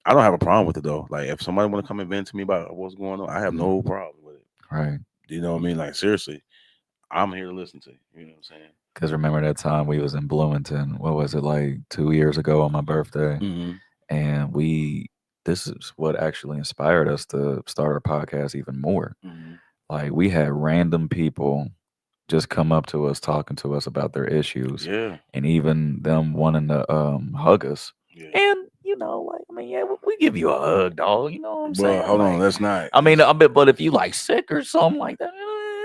I don't have a problem with it though. Like if somebody want to come and vent to me about what's going on, I have no problem with it. Right. You know what I mean? Like seriously, I'm here to listen to you. You know what I'm saying? Because remember that time we was in Bloomington, what was it, like 2 years ago on my birthday? Mm-hmm. And we this is what actually inspired us to start our podcast even more. Mhm. Like we had random people just come up to us talking to us about their issues Yeah. and even them wanting to hug us. Yeah. And you know, like I mean, yeah, we give you a hug, dog. You know what I'm Bro, saying? hold on. Like, That's not. I mean, but if you like sick or something like that,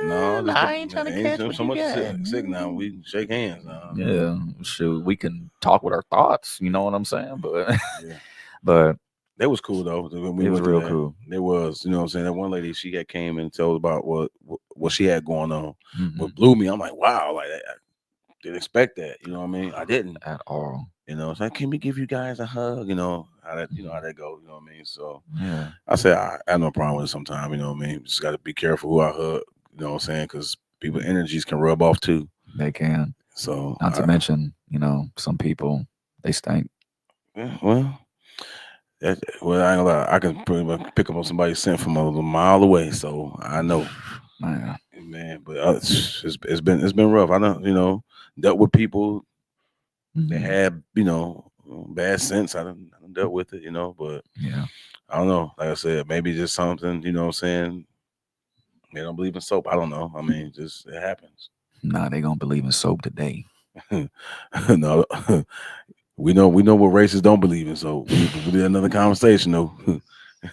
No, nah, I ain't trying to catch what so you much got. sick now. We shake hands now. Yeah, shoot, we can talk with our thoughts. You know what I'm saying? But Yeah. but That was cool though. When we it was went through real that. cool. It was, you know what I'm saying? That one lady, she had came and told about what she had going on. Mhm. What blew me, I'm like, wow, like I didn't expect that. You know what I mean? I didn't. At all. You know, it's like, can we give you guys a hug? You know, how that go, you know what I mean? So Yeah. I said I have no problem with it sometimes, you know what I mean? Just gotta be careful who I hug, you know what I'm saying? Because people's energies can rub off too. They can. So Not to mention, you know, some people they stink. yeah, well, I ain't gonna lie. I can pretty much pick up on somebody's scent from a mile away, so I know, Man. But it's been rough. I don't, you know, dealt with people that Mhm. had, you know, bad sense. I done dealt with it, you know, but Yeah. I don't know. Like I said, maybe just something, you know what I'm saying? They don't believe in soap. I don't know. I mean, just it happens. Nah, they gonna believe in soap today. No, we know what racists don't believe in. So we did another conversation though.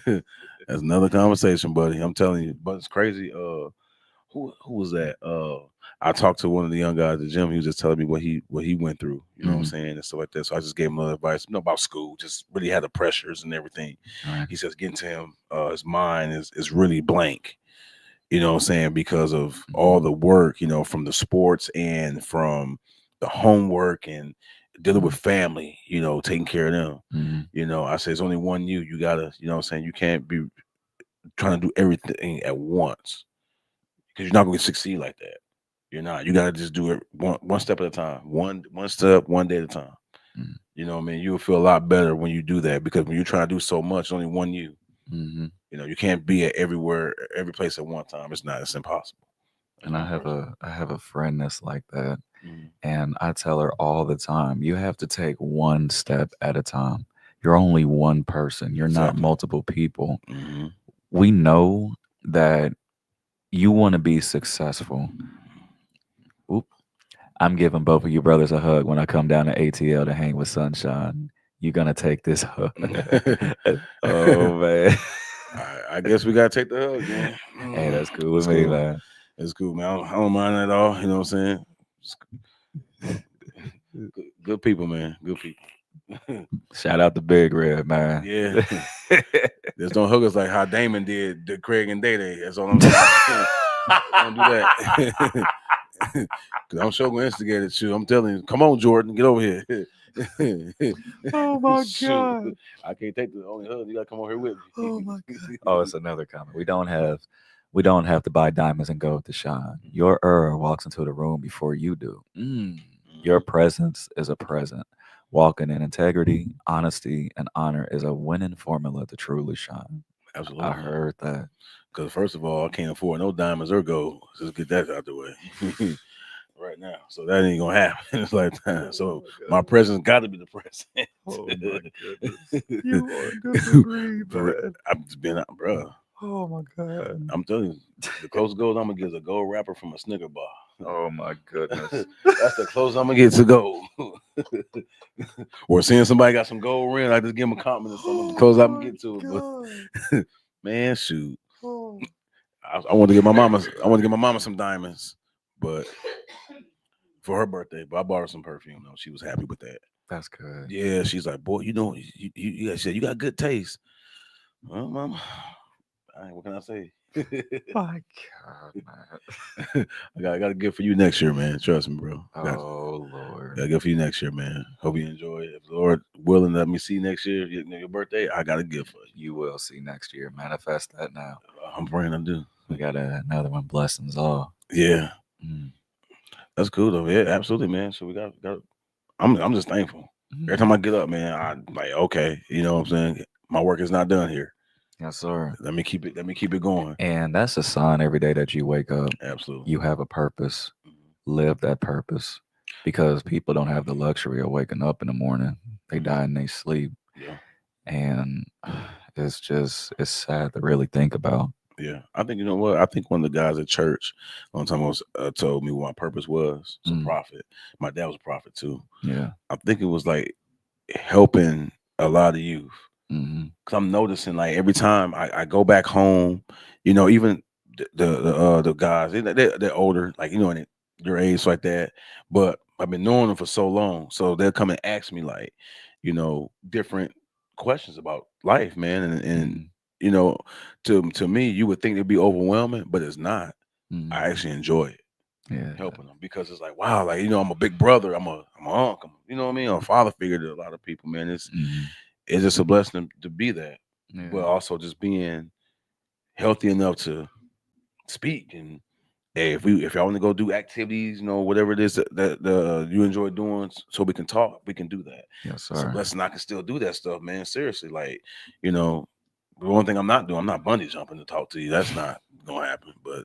That's another conversation, buddy. I'm telling you. But it's crazy. Who was that? I talked to one of the young guys at the gym. He was just telling me what he went through. You know what I'm saying, and stuff like that. So I just gave him a little advice, you know, about school. Just really had the pressures and everything. Right. He says getting to him, his mind is really blank. You know what I'm saying, because of all the work, you know, from the sports and from the homework and dealing with family, you know, taking care of them. Mhm. You know, I say it's only one you. You gotta, you know what I'm saying, you can't be trying to do everything at once because you're not going to succeed like that. You're not. You got to just do it one step at a time, one step, one day at a time. Mhm. You know what I mean? You'll feel a lot better when you do that, because when you're trying to do so much, only one you. Mhm. You know, you can't be at everywhere, every place at one time. It's not. It's impossible. And I have a friend that's like that, Mhm. and I tell her all the time, you have to take one step at a time. You're only one person. You're not Exactly. multiple people. Mhm. We know that you want to be successful. Oop. I'm giving both of you brothers a hug when I come down to ATL to hang with Sunshine. You're gonna take this hug. Oh man. I guess we gotta take the hug, man. Hey, that's cool with It's me, cool. man. It's cool, man. I don't mind at all. You know what I'm saying? Good people, man. Good people. Shout out to Big Red, man. Yeah. Just don't hug us like how Damon did Craig and Day Day. That's all I'm saying. Don't do that. Cause I'm sure gonna instigate it too. I'm telling you, come on, Jordan, get over here. Oh my Shoot. God. I can't take the only hug. You gotta come over here with me. Oh my God. Oh, it's another comment. We don't have to buy diamonds and gold to shine. Your walks into the room before you do. Your presence is a present. Walking in integrity, honesty, and honor is a winning formula to truly shine. Absolutely. I heard that. Because first of all, I can't afford no diamonds or gold. Just get that out the way right now. So that ain't gonna happen. It's like that. So my presence got to be the present. Oh my goodness. You are disagreed, man. I've just been out, bro. Oh my God. I'm telling you, the closest gold I'm gonna get is a gold wrapper from a Snicker bar. Oh my goodness. That's the closest I'm gonna get to gold. Or seeing somebody got some gold ring, I just give them a compliment or something. The closest I can get to it. But man, shoot. I want to get my mama some diamonds, but for her birthday. But I bought her some perfume though. She was happy with that. That's good. Yeah, she's like, boy, you know, you said you got good taste. Well, mama, what can I say? My God, man. I got a gift for you next year, man. Trust me, bro. Oh Lord. Got a gift for you next year, man. Hope you enjoy it. If the Lord willing, let me see next year, your birthday. I got a gift for you. You will see next year. Manifest that now. I'm praying I do. We got another one. Blessings all. Yeah, Mm. that's cool though. Yeah, absolutely, man. So we got. I'm just thankful. Every time I get up, man, I like, okay, you know what I'm saying? My work is not done here. Yes, sir. Let me keep it going. And that's a sign every day that you wake up. Absolutely. You have a purpose. Live that purpose. Because people don't have the luxury of waking up in the morning. They die in their sleep. Yeah. And it's sad to really think about. Yeah, I think you know what. I think one of the guys at church one time was told me what my purpose was. It's a prophet. My dad was a prophet too. Yeah. I think it was like helping a lot of youth. Mm-hmm. Cause I'm noticing like every time I go back home, you know, even the guys they're older, like you know, in your age like that. But I've been knowing them for so long, so they'll come and ask me like, you know, different questions about life, man, and you know, to me, you would think it'd be overwhelming, but it's not. Mm-hmm. I actually enjoy it. Yeah. Helping them because it's like wow, like you know, I'm a big brother, I'm a uncle, you know what I mean, a father figure to a lot of people, man. It's just a blessing to be that, but also just being healthy enough to speak and hey, if y'all want to go do activities, you know, whatever it is that you enjoy doing, so we can talk, we can do that. Yes, sir. It's a blessing I can still do that stuff, man. Seriously, like you know, the one thing I'm not doing, I'm not bungee jumping to talk to you. That's not gonna happen. But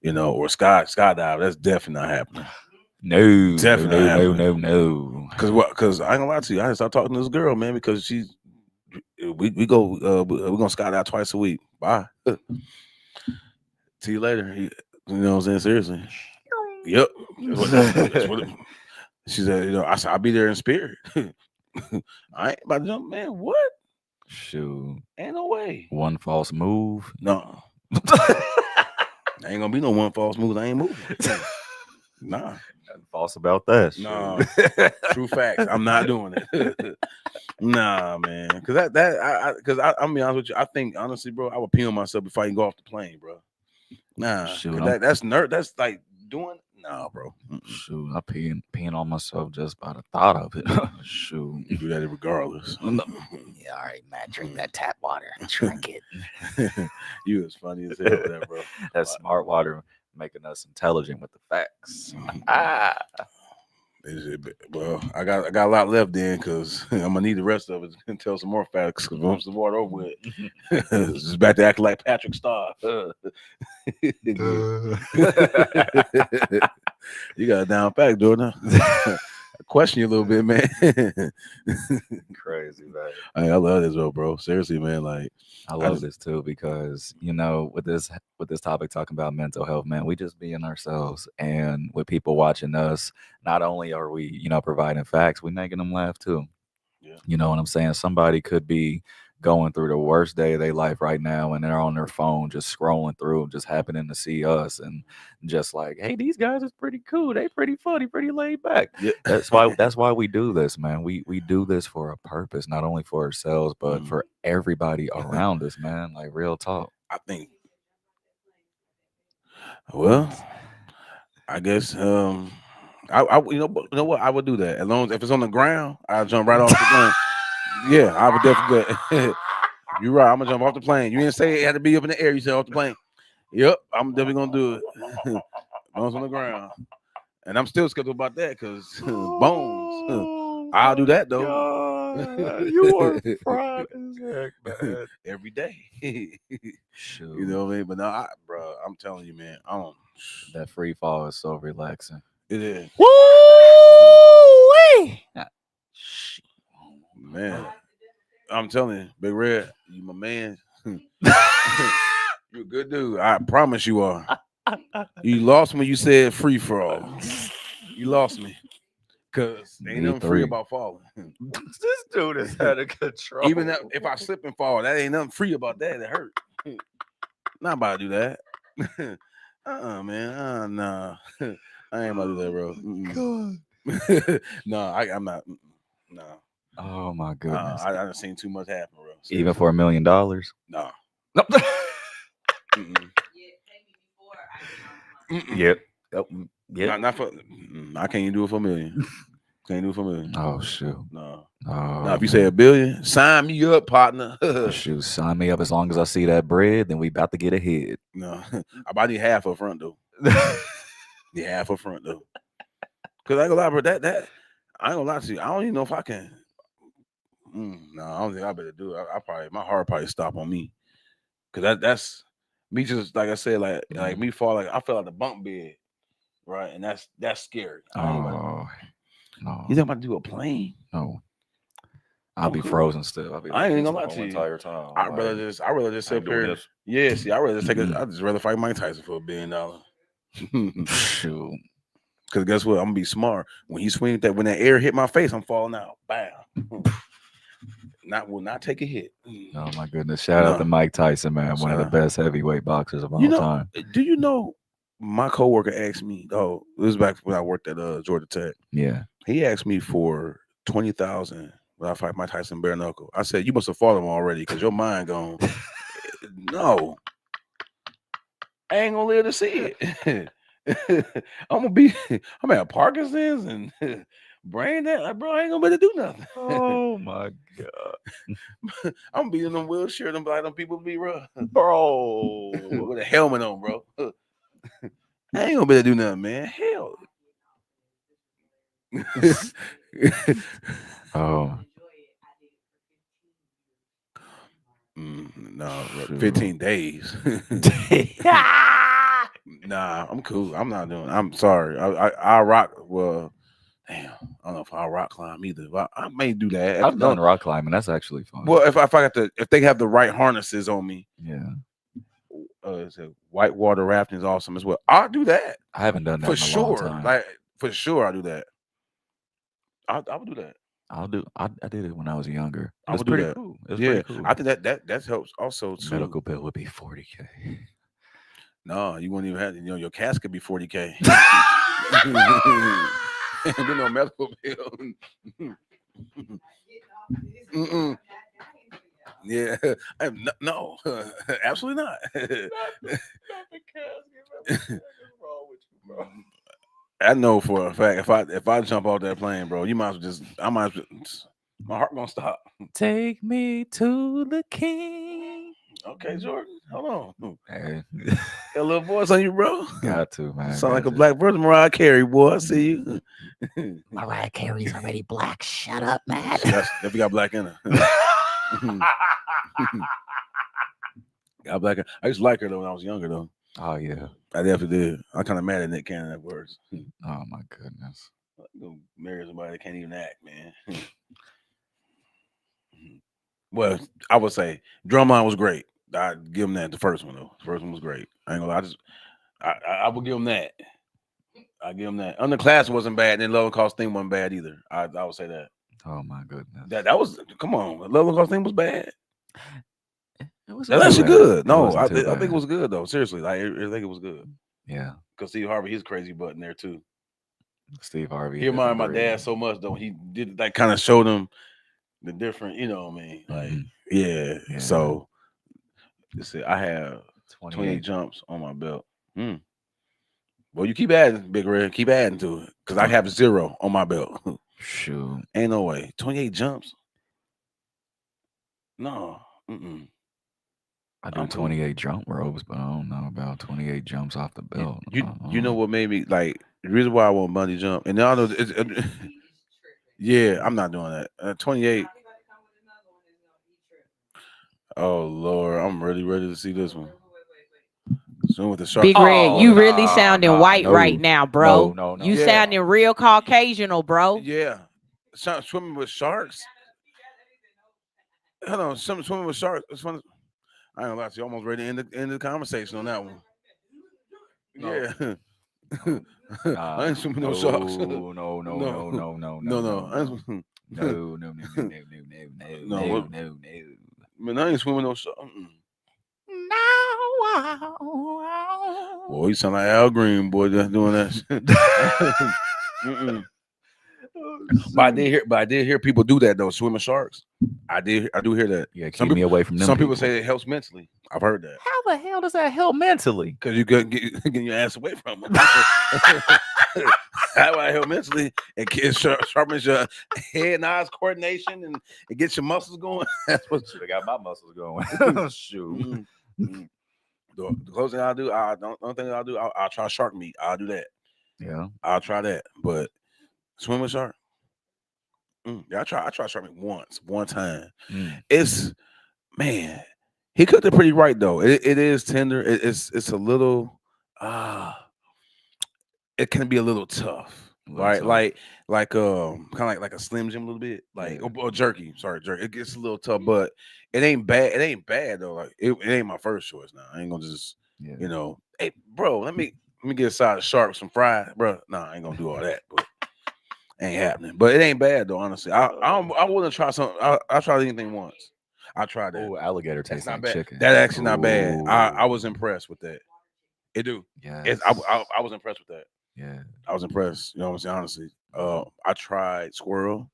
you know, or skydive, that's definitely not happening. No, Definitely no. Because I ain't gonna lie to you, I just started talking to this girl, man, because we go we're gonna skydive twice a week. Bye. See you later. You know what I'm saying? Seriously. Yep. That's what she said, you know, I said I'll be there in spirit. I ain't about to jump, man. What? Shoot. Ain't no way. One false move. No. Ain't gonna be no one false move. I ain't moving. Nah. Nothing false about that. No. True facts. I'm not doing it. Nah, man. Cause I'm gonna be honest with you. I think honestly, bro, I would pee on myself before I can go off the plane, bro. Nah. Shoot, that's that's like doing bro. Shoot, I peeing on myself just by the thought of it. Shoot. You do that regardless. Yeah, all right, Matt, drink that tap water. Drink it. You was funny as hell there, bro. That smart water making us intelligent with the facts. Well, I got a lot left then because I'm gonna need the rest of it to tell some more facts because once the water over with, just back to acting like Patrick Star. You got a down pack, Jordan. I question you a little bit, man. Crazy, man. I love this, bro. Seriously, man. Like I love this too because you know with this topic talking about mental health, man, we just being ourselves, and with people watching us, not only are we providing facts, we making them laugh too. Yeah. You know what I'm saying? Somebody could be going through the worst day of their life right now and they're on their phone just scrolling through, just happening to see us and just like, hey, these guys is pretty cool, they pretty funny, pretty laid back. Yeah. That's why we do this, man. We do this for a purpose, not only for ourselves but for everybody around us, man. Like real talk. I think I guess I you know what, I would do that as long as if it's on the ground, I'll jump right off the plane. Yeah, I would definitely do it. You're right. I'm gonna jump off the plane. You didn't say it had to be up in the air. You said off the plane. Yep, I'm definitely gonna do it. Bones on the ground, and I'm still skeptical about that because bones. I'll do that though. You are fried as heck, man. Every day. Shoot. You know what I mean? But no, bro, I'm telling you, man. That free fall is so relaxing. It is. Woo-wee! Man, I'm telling you, Big Red, you my man. You're a good dude. I promise you are. You lost me. You said free for all. You lost me. Cause ain't nothing free about falling. This dude is out of control. Even if I slip and fall, that ain't nothing free about that. It hurt. Not about to do that. Man. Nah. I ain't about to do that, bro. No, I'm not. No. Oh my goodness. I done seen too much happen, bro. Seriously. Even for $1 million? No. Yep. Yep. Not for. I can't even do it for $1 million. Can't do it for $1 million. Oh shoot. No. Oh, now, if you say $1 billion, sign me up, partner. Shoot, sign me up. As long as I see that bread, then we about to get ahead. No, I need half up front though. The half up front though. Cause I ain't gonna lie, bro. That I ain't gonna lie to you. I don't even know if I can. No, I don't think I better do it. I probably my heart probably stop on me. Cause that's me. Just like I said, like me fall. Like I fell out the bunk bed, right? And that's scary. Oh, no. You think I'm about to do a plane? No. I'll I'm be cool. frozen still. I'll be I ain't this gonna lie the to whole you. entire time. I'd like, rather just sit I up ain't doing here. this. Yeah, see, I'd rather take Mhm. I'd just rather fight Mike Tyson for $1 billion. Shoot. Because guess what? I'm gonna be smart. When he swings when that air hit my face, I'm falling out. Bam. Will not take a hit. Oh my goodness! Shout out to Mike Tyson, man, one of the best heavyweight boxers of all time. Do you know? My coworker asked me. Oh, this was back when I worked at Georgia Tech. Yeah. He asked me for $20,000 when I fight Mike Tyson bare knuckle. I said, "You must have fought him already because your mind gone." No, I ain't gonna live to see it. I'm gonna have Parkinson's and brain that. Like, bro, I ain't gonna be able to do nothing. Oh my god. I'm gonna be in them wheelchair. Them people be rough, Bro. with a helmet on, bro. I ain't gonna be able to do nothing, man. Hell. Oh. No, Shoot. 15 days. Nah, I'm cool. I'm not doing. I'm sorry. I rock. Well, damn. I don't know if I'll rock climb either. But I may do that. I've done rock climbing. That's actually fun. Well, if they have the right harnesses on me. Yeah. It's a whitewater rafting is awesome as well. I'll do that. I haven't done that for in a sure. long time. Like for sure, I'll do that. I would do that. I did it when I was younger. I would do do that. Cool. It was Yeah, pretty cool. I think that helps also too. Medical bill would be $40K. No, you wouldn't even have. Your casket be $40K. Ain't no medical bill. Mm-mm. Yeah, no, absolutely not. I know for a fact if I jump off that plane, bro, my heart gonna stop. Take me to the king. Okay, Jordan, hold on. Hey. Got a little voice on you, bro. Got to, man. Sound like a black person, Mariah Carey, boy. I see you. Mariah Carey's already black. Shut up, man. If you got black in her. Got black in. I used to like her though when I was younger though. Oh yeah. I definitely did. I'm kind of mad at Nick Cannon at words. Oh my goodness. Go marry somebody that can't even act, man. Well, I would say Drummond was great. I'd give him that. The first one though. The first one was great. I ain't gonna lie. I would give him that. I give him that. Underclass wasn't bad, and then Love and Cost thing wasn't bad either. I would say that. Oh my goodness. That was come on. Love and Cost thing was bad. It was That's actually good. No, I think it was good though. Seriously, like I think it was good. Yeah. Because Steve Harvey, he's crazy button there too. Steve Harvey. He reminded my dad so much though. He did like kind of showed him the different, you know what I mean? Like, yeah. So I have 28 jumps on my belt. Well, you keep adding, Big Red. Keep adding to it. Because I have 0 on my belt. Shoot. Ain't no way. 28 jumps? No. I do 28 jump ropes, but I don't know about 28 jumps off the belt. You know what made me like the reason why I want bungee jump, and y'all know yeah, I'm not doing that. 28. Oh Lord, I'm really ready to see this one. Swim with the shark. Big Red, you really sounding white right now, bro. No. You sounding real Caucasian, bro. Yeah, swimming with sharks. Hold on, swimming with sharks. It's fun. I ain't gonna lie to you. Almost ready to end the conversation on that one. No. Yeah. I ain't swimming no sharks. No. No. Man, I ain't swimming no sharks. Boy, you sound like Al Green, boy, just doing that shit. But I did hear people do that though, swimming sharks. I do hear that. Yeah, keep me away from them. Some people say it helps mentally. I've heard that. How the hell does that help mentally? Because you could get your ass away from them. How I help mentally and sharpens your head and eyes coordination and it gets your muscles going. That's what I got my muscles going. Shoot. The closing I'll do, don't think I'll do. I'll try shark meat. I'll do that. Yeah, I'll try that. But swim with shark. Yeah, I try shark meat one time. It's man, he cooked it pretty right though. It is tender. It's a little it can be a little tough. right? Love Like kind of like a Slim Jim a little bit, like or jerky. Sorry, jerky. It gets a little tough, but it ain't bad. It ain't bad though. Like it ain't my first choice now. I ain't gonna just Yeah. hey bro, let me get a side of shark with some fries, bro. Nah, I ain't gonna do all that, but ain't happening. But it ain't bad though, honestly. I wouldn't try something. I tried anything once. I tried that. Oh, alligator That's tastes not like bad. chicken. That actually not bad. I was Ooh. impressed with that. It do. Yes. I was impressed with that. Yeah. I was impressed. You know what I'm saying? Honestly. I tried squirrel.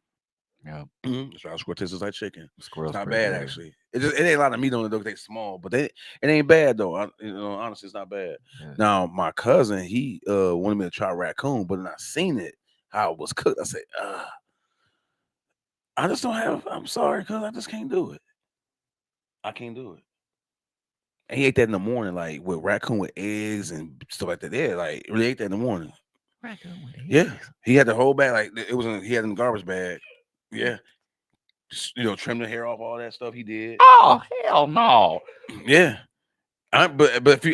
Yeah. I tried squirrel tastes like chicken. Squirrel's It's not pretty bad good. actually. It ain't a lot of meat on it though. They small, but it ain't bad though. Honestly, it's not bad. Yeah. Now my cousin he wanted me to try raccoon, but then I seen it how it was cooked. I said, I just don't have. I'm sorry, cuz I just can't do it. I can't do it. And he ate that in the morning, like with raccoon with eggs and stuff like that. Yeah, like really ate that in the morning. Raccoon with Yeah, eggs. he had the whole bag, like it was. He had it in the garbage bag. Yeah, just, trim the hair off, all that stuff he did. Oh hell no! Yeah, but if you,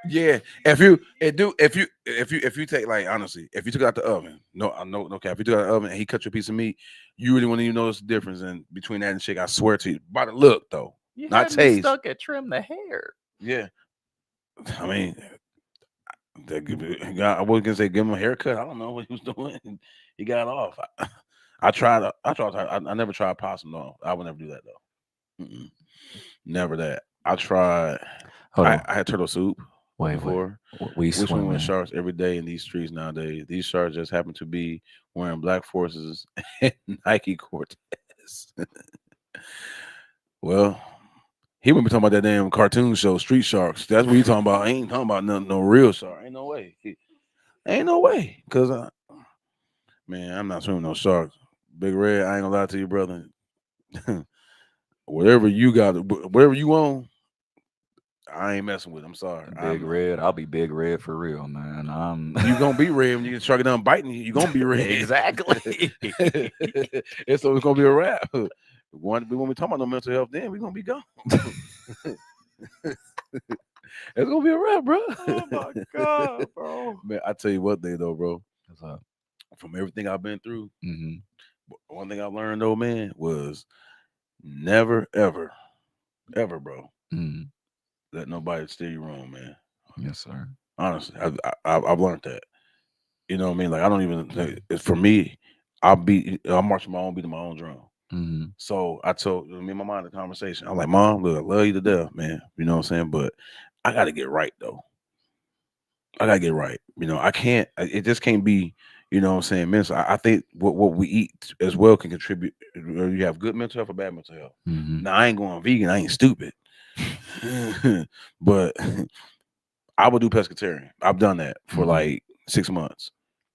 yeah, if you take like honestly, if you took it out the oven, no cap. If you took it out the oven and he cut you a piece of meat, you really wouldn't even notice the difference in between that and chicken. I swear to you, by the look though, You not had me taste. stuck at trim the hair. Yeah, I mean, I was gonna say give him a haircut. I don't know what he was doing. He got off. I tried. I never tried possum though. I would never do that though. Never that. I tried. Hold I on. had turtle soup Wait. before. We We swim with swimming. sharks every day in these streets nowadays. These sharks just happen to be wearing black forces and Nike Cortez. Well, he would be talking about that damn cartoon show, Street Sharks. That's what he talking about. I ain't talking about no real shark. Ain't no way. Ain't no way. Cause man, I'm not swimming no sharks. Big Red, I ain't gonna lie to you, brother. Whatever you got, whatever you own, I ain't messing with. I'm sorry. Big Red. I'll be Big Red for real, man. You gonna be red when you get shark done biting you. You gonna be red. Exactly. And so it's gonna be a wrap. When we talk about no mental health, then we gonna be gone. It's gonna be a wrap, bro. Oh my god, bro. Man, I tell you what, though, bro. What's up? From everything I've been through, Mm-hmm. one thing I learned though, man, was never, ever, bro, Mm-hmm. let nobody steer you wrong, man. Yes, sir. Honestly, I've learned that. You know what I mean? Like I don't even. It's for me. I'll march my own beat to my own drum. Mm-hmm. So I told me and my mom the conversation. I'm like, Mom, look, I love you to death, man. You know what I'm saying? But I got to get right though. I gotta get right. I can't. It just can't be. You know what I'm saying? Mental. I think what we eat as well can contribute. Whether you have good mental health or bad mental health. Mm-hmm. Now I ain't going vegan. I ain't stupid. But I would do pescatarian. I've done that for like 6 months.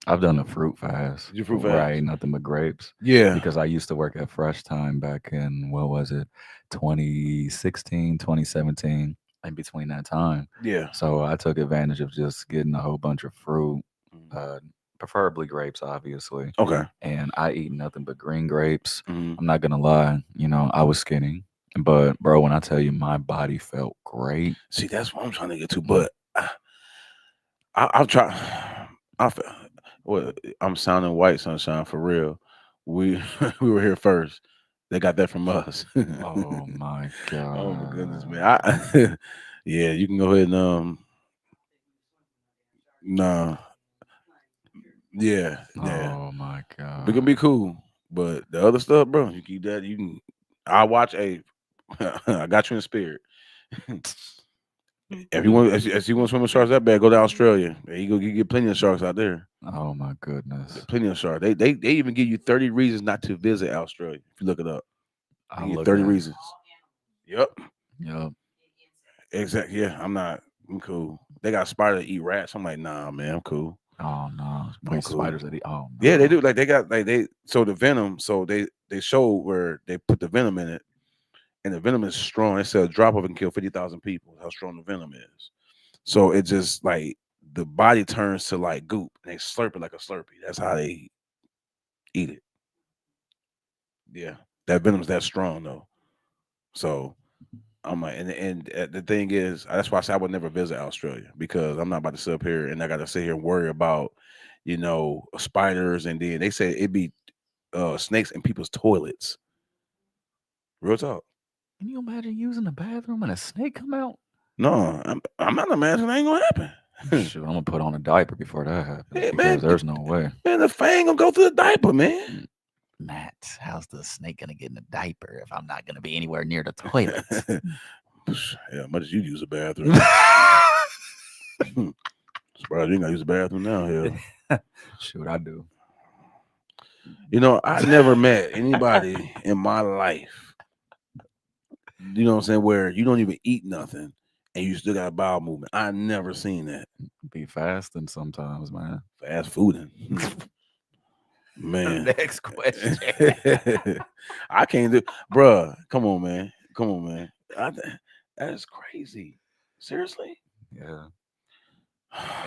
I've done a fruit fast. You fruit where I fast? ate nothing but grapes. Yeah. Because I used to work at Fresh Time back in, what was it, 2016, 2017, in between that time. Yeah. So I took advantage of just getting a whole bunch of fruit, preferably grapes, obviously. Okay. And I eat nothing but green grapes. Mhm. I'm not going to lie. I was skinny. But, bro, when I tell you my body felt great. See, that's what I'm trying to get to. But I've tried. Well, I'm sounding white sunshine for real. We were here first. They got that from us. Oh my god. Oh my goodness, man. Yeah, you can go ahead and nah. Yeah. Oh my god. We're gonna be cool. But the other stuff, bro, you keep that. You can I watch I got you in spirit. If you want, if you want to swim with sharks that bad, go to Australia. You get plenty of sharks out there. Oh my goodness. Plenty of sharks. They even give you 30 reasons not to visit Australia. If you look it up, I you get looked 30 at- reasons. Yep. Yep. Exactly. Yeah, I'm cool. They got spiders that eat rats. I'm like, nah, man, I'm cool. Oh no. I'm Wait, cool. spiders that eat. Oh no. Yeah, they do. Like they got so the venom. So they show where they put the venom in it, and the venom is strong. They said a drop of it can kill 50,000 people. How strong the venom is. So it just like the body turns to like goop, and they slurp it like a Slurpee. That's how they eat it. Yeah, that venom's that strong though. So I'm like, and the thing is, that's why I said I would never visit Australia because I'm not about to sit up here and I got to sit here and worry about, spiders. And then they say it'd be snakes in people's toilets. Real talk. Can you imagine using the bathroom and a snake come out? No, I'm not imagining that ain't gonna happen. Shoot, I'm gonna put on a diaper before that happens Hey, because man, there's no way. Man, the fang gonna go through the diaper, man. Matt, how's the snake gonna get in a diaper if I'm not gonna be anywhere near the toilet? Yeah, much as you use the bathroom. Surprised you ain't gotta use the bathroom now. Yeah. Shoot, I do. I never met anybody in my life, you know what I'm saying, where you don't even eat nothing and you still got a bowel movement. I never seen that. Be fasting sometimes, man. Fast fooding. Man. Next question. I can't do, bruh. Come on, man. That's crazy. Seriously? Yeah.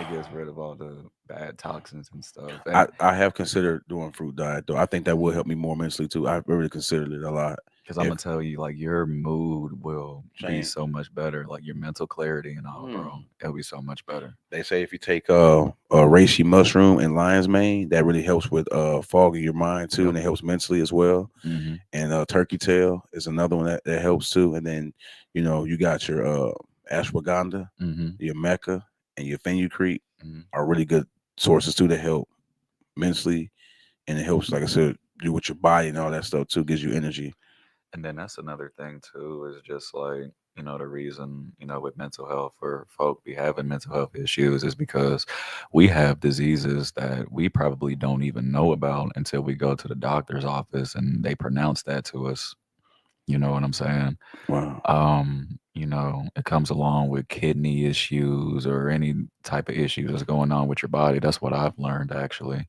It gets rid of all the bad toxins and stuff. And I have considered doing fruit diet though. I think that will help me more mentally too. I've really considered it a lot. because I'm gonna tell you, like your mood will be Change. so much better, like your mental clarity and all, bro. Mm. It'll be so much better. They say if you take a reishi mushroom and lion's mane, that really helps with fogging your mind too, and it helps mentally as well. Mm-hmm. And turkey tail is another one that helps too. And then you got your ashwagandha, Mm-hmm. your mecca, and your fenugreek Mhm. are really good sources too to help mentally, and it helps, like I said, do with your body and all that stuff too. Gives you energy. And then that's another thing too, is just like, the reason, with mental health or folk be having mental health issues is because we have diseases that we probably don't even know about until we go to the doctor's office and they pronounce that to us. You know what I'm saying? Wow. It comes along with kidney issues or any type of issues that's going on with your body. That's what I've learned actually.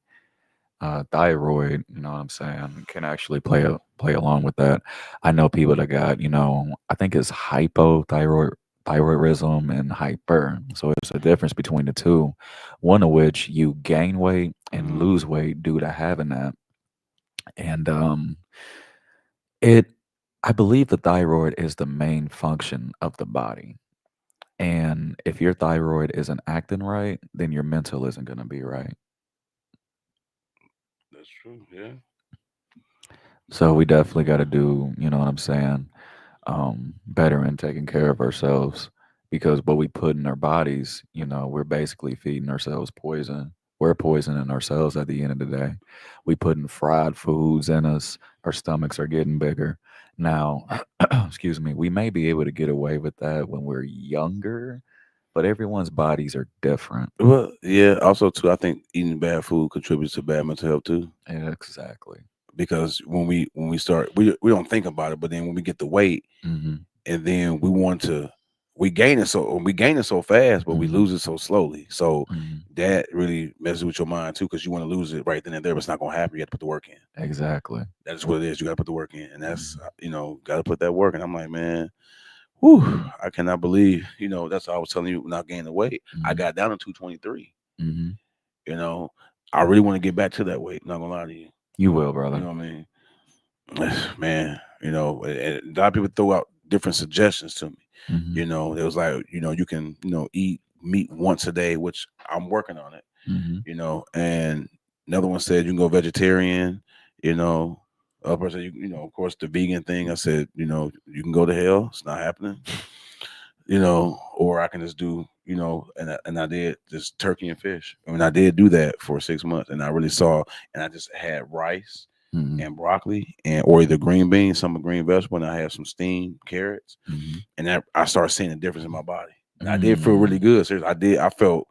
Thyroid, you know what I'm saying, can actually play along with that. I know people that got, I think it's hypothyroidism and hyper. So it's a difference between the two. One of which you gain weight and Mhm. lose weight due to having that. And I believe the thyroid is the main function of the body. And if your thyroid isn't acting right, then your mental isn't going to be right. That's true. Yeah. So we definitely got to do, you know what I'm saying, better in taking care of ourselves because what we put in our bodies, we're basically feeding ourselves poison. We're poisoning ourselves at the end of the day. We putting fried foods in us. Our stomachs are getting bigger. Now, excuse me, we may be able to get away with that when we're younger, but everyone's bodies are different. Well, yeah. Also, too, I think eating bad food contributes to bad mental health too. Exactly. Because when we start, we don't think about it, but then when we get the weight, Mm-hmm. and then we gain it so fast, but we Mhm. lose it so slowly. So Mm-hmm. that really messes with your mind too, because you want to lose it right then and there, but it's not going to happen. You have to put the work in. Exactly. That's what it is. You got to put the work in, and that's Mm-hmm. got to put that work. And I'm like, man, whew, I cannot believe, that's what I was telling you when I gained the weight. I Mm-hmm. got down to 223. Mm-hmm. I really want to get back to that weight. Not gonna lie to you. You will, You brother. know what I mean? Man, and a lot of people throw out different suggestions to me. Mm-hmm. It was like, you can, eat meat once a day, which I'm working on it, Mm-hmm. and another one said you can go vegetarian, other person, of course, the vegan thing. I said, you can go to hell. It's not happening, or I can just do, and I did just turkey and fish. I mean, I did do that for 6 months, and I really saw, and I just had rice Mm-hmm. and broccoli or either green beans, some green vegetable, and I had some steamed carrots, Mm-hmm. and that I started seeing a difference in my body. And I did feel really good. Seriously, I felt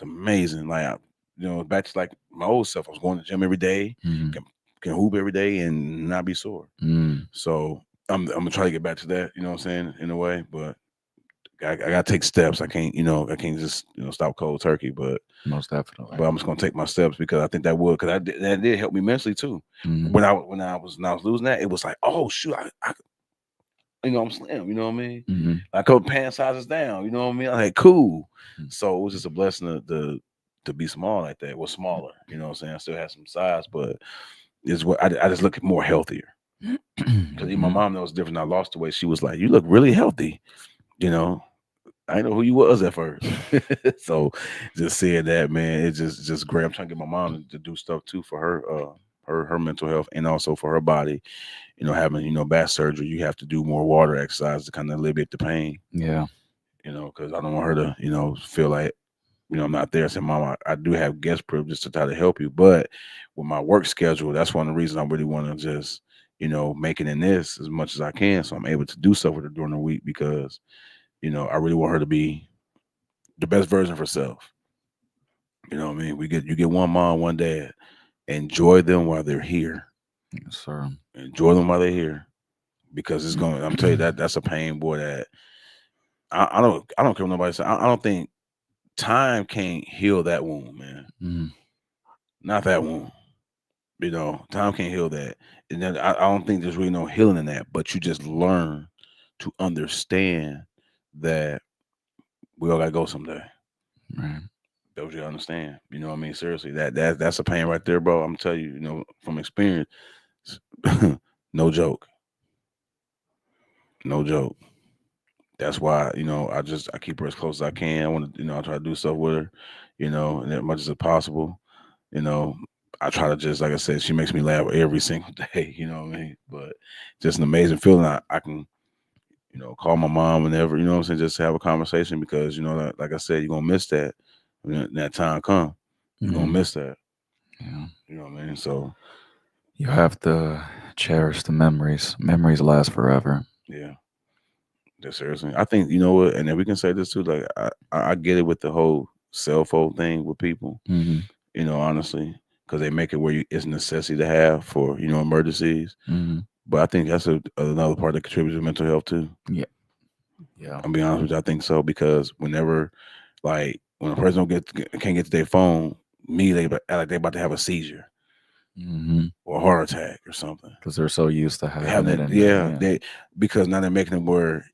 amazing. Like back to like my old self. I was going to the gym every day, Mm-hmm. can hoop every day, and not be sore. Mm-hmm. So I'm gonna try to get back to that. You know what I'm saying, in a way, but I gotta take steps. I can't just stop cold turkey, but Most definitely. I'm just gonna take my steps because I think that would, because that did help me mentally too. Mm-hmm. When I was losing that, it was like, oh shoot, I I'm slim. You know what I mean? Mm-hmm. I cut pant sizes down. You know what I mean? I'm like, cool. Mhm. So it was just a blessing to be small like that. Well, smaller. You know what I'm saying? I still have some size, but it's what I just look more healthier. Because even my mom knows different. I lost the weight. She was like, "You look really healthy." You know, I didn't know who you was at first. So just saying that, man, it's just great. I'm trying to get my mom to do stuff too for her mental health and also for her body. You know, having back surgery, you have to do more water exercise to kind of alleviate the pain. Yeah. You know, because I don't want her to feel like I'm not there. I said, Mom, I do have guest privileges to try to help you, but with my work schedule, that's one of the reasons I really want to just make it in this as much as I can, so I'm able to do stuff with her during the week because I really want her to be the best version of herself. You know what I mean? You get one mom, one dad. Enjoy them while they're here. Yes, sir. Enjoy them while they're here, because it's going. I'm telling you that's a pain, boy. That I don't care what nobody says. I don't think time can't heal that wound, man. Mm. Not that wound. Time can't heal that, and then I don't think there's really no healing in that. But you just learn to understand that we all gotta go someday. Right. Don't you understand? You know what I mean? Seriously, that's a pain right there, bro. I'm telling you, from experience, no joke. No joke. That's why, I keep her as close as I can. I want to, I try to do stuff with her, and as much as possible. I try to just, like I said, she makes me laugh every single day, you know what I mean? But just an amazing feeling. I can, call my mom whenever, you know what I'm saying, just have a conversation because, like I said, you're going to miss that when that time come. You're going to miss that. Yeah. You know what I mean? So you have to cherish the memories. Memories last forever. Yeah. Seriously. I think, you know what, and then we can say this too, like I get it with the whole cell phone thing with people, honestly, because they make it where it's a necessity to have for, emergencies. But I think that's another part that contributes to mental health too. Yeah. I'll be honest with you, I think so, because whenever, like, when a person can't get to their phone, they act like they're about to have a seizure or a heart attack or something. Because they're so used to having it. Because now they're making it where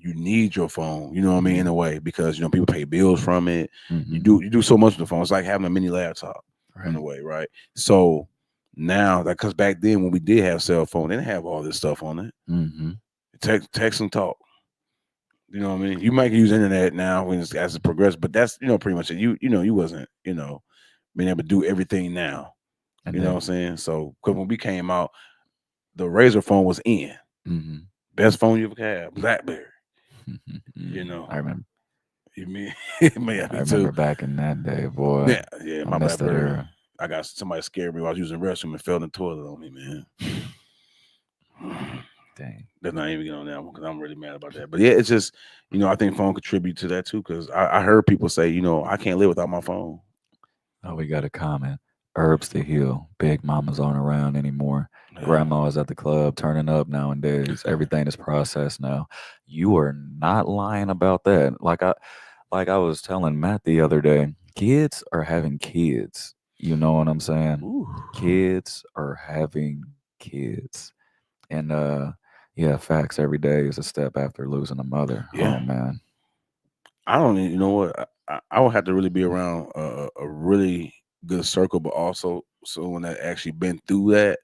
you need your phone, you know what I mean, in a way, because people pay bills from it. You do so much with the phone. It's like having a mini laptop in a way, right? So now, because back then when we did have cell phone, they didn't have all this stuff on it. Text and talk. You know what I mean? You might use internet now as it progressed, but that's pretty much it. You wasn't being able to do everything now. And you know what I'm saying? So because when we came out, the Razor phone was in. Best phone you ever had, BlackBerry. I remember. You mean? I remember back in that day, boy. Yeah, my BlackBerry. I got somebody scared me while I was using the restroom and fell in the toilet on me, man. Dang. Let's not even get on that one because I'm really mad about that. But yeah, it's just, I think phone contribute to that too, because I heard people say, I can't live without my phone. Oh, we got a comment. Herbs to heal. Big mamas aren't around anymore. Yeah. Grandma is at the club turning up nowadays. Everything is processed now. You are not lying about that. Like I was telling Matt the other day, kids are having kids. You know what I'm saying? Ooh. Kids are having kids. And yeah, facts, every day is a step after losing a mother. Yeah. Oh man. I don't even know what I would have to really be around a really good circle, but also someone that actually been through that,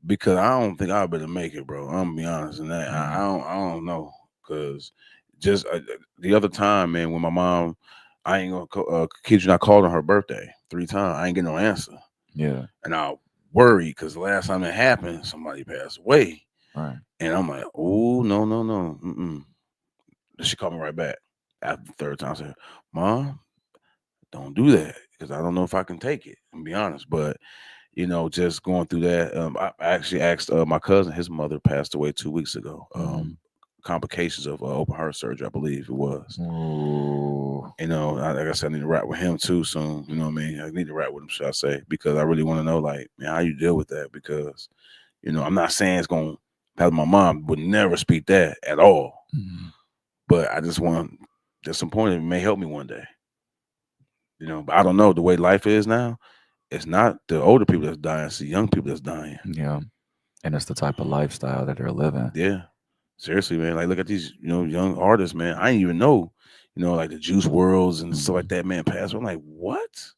because I don't think I'll be able to make it, bro. I'm gonna be honest in that. I don't know, because just the other time, man, when my mom, I ain't gonna kid you, I called on her birthday 3 times. I ain't get no answer. Yeah, and I worried because the last time it happened, somebody passed away. Right. And I'm like, oh no. She called me right back after the 3rd time. I said, Mom, don't do that, because I don't know if I can take it, and be honest. But just going through that, I actually asked my cousin. His mother passed away 2 weeks ago. Complications of open heart surgery, I believe it was. Ooh. Like I said, I need to rap with him too soon. You know what I mean? I need to rap with him, should I say? Because I really want to know, like, man, how you deal with that? Because I'm not saying it's gonna happen. My mom would never speak that at all. But I just want, there's some point it may help me one day. But I don't know, the way life is now, it's not the older people that's dying, it's the young people that's dying. Yeah. And it's the type of lifestyle that they're living. Yeah. Seriously, man. Like, look at these, young artists, man. I didn't even know, like the Juice WRLDs and stuff like that, man, passed. I'm like, what?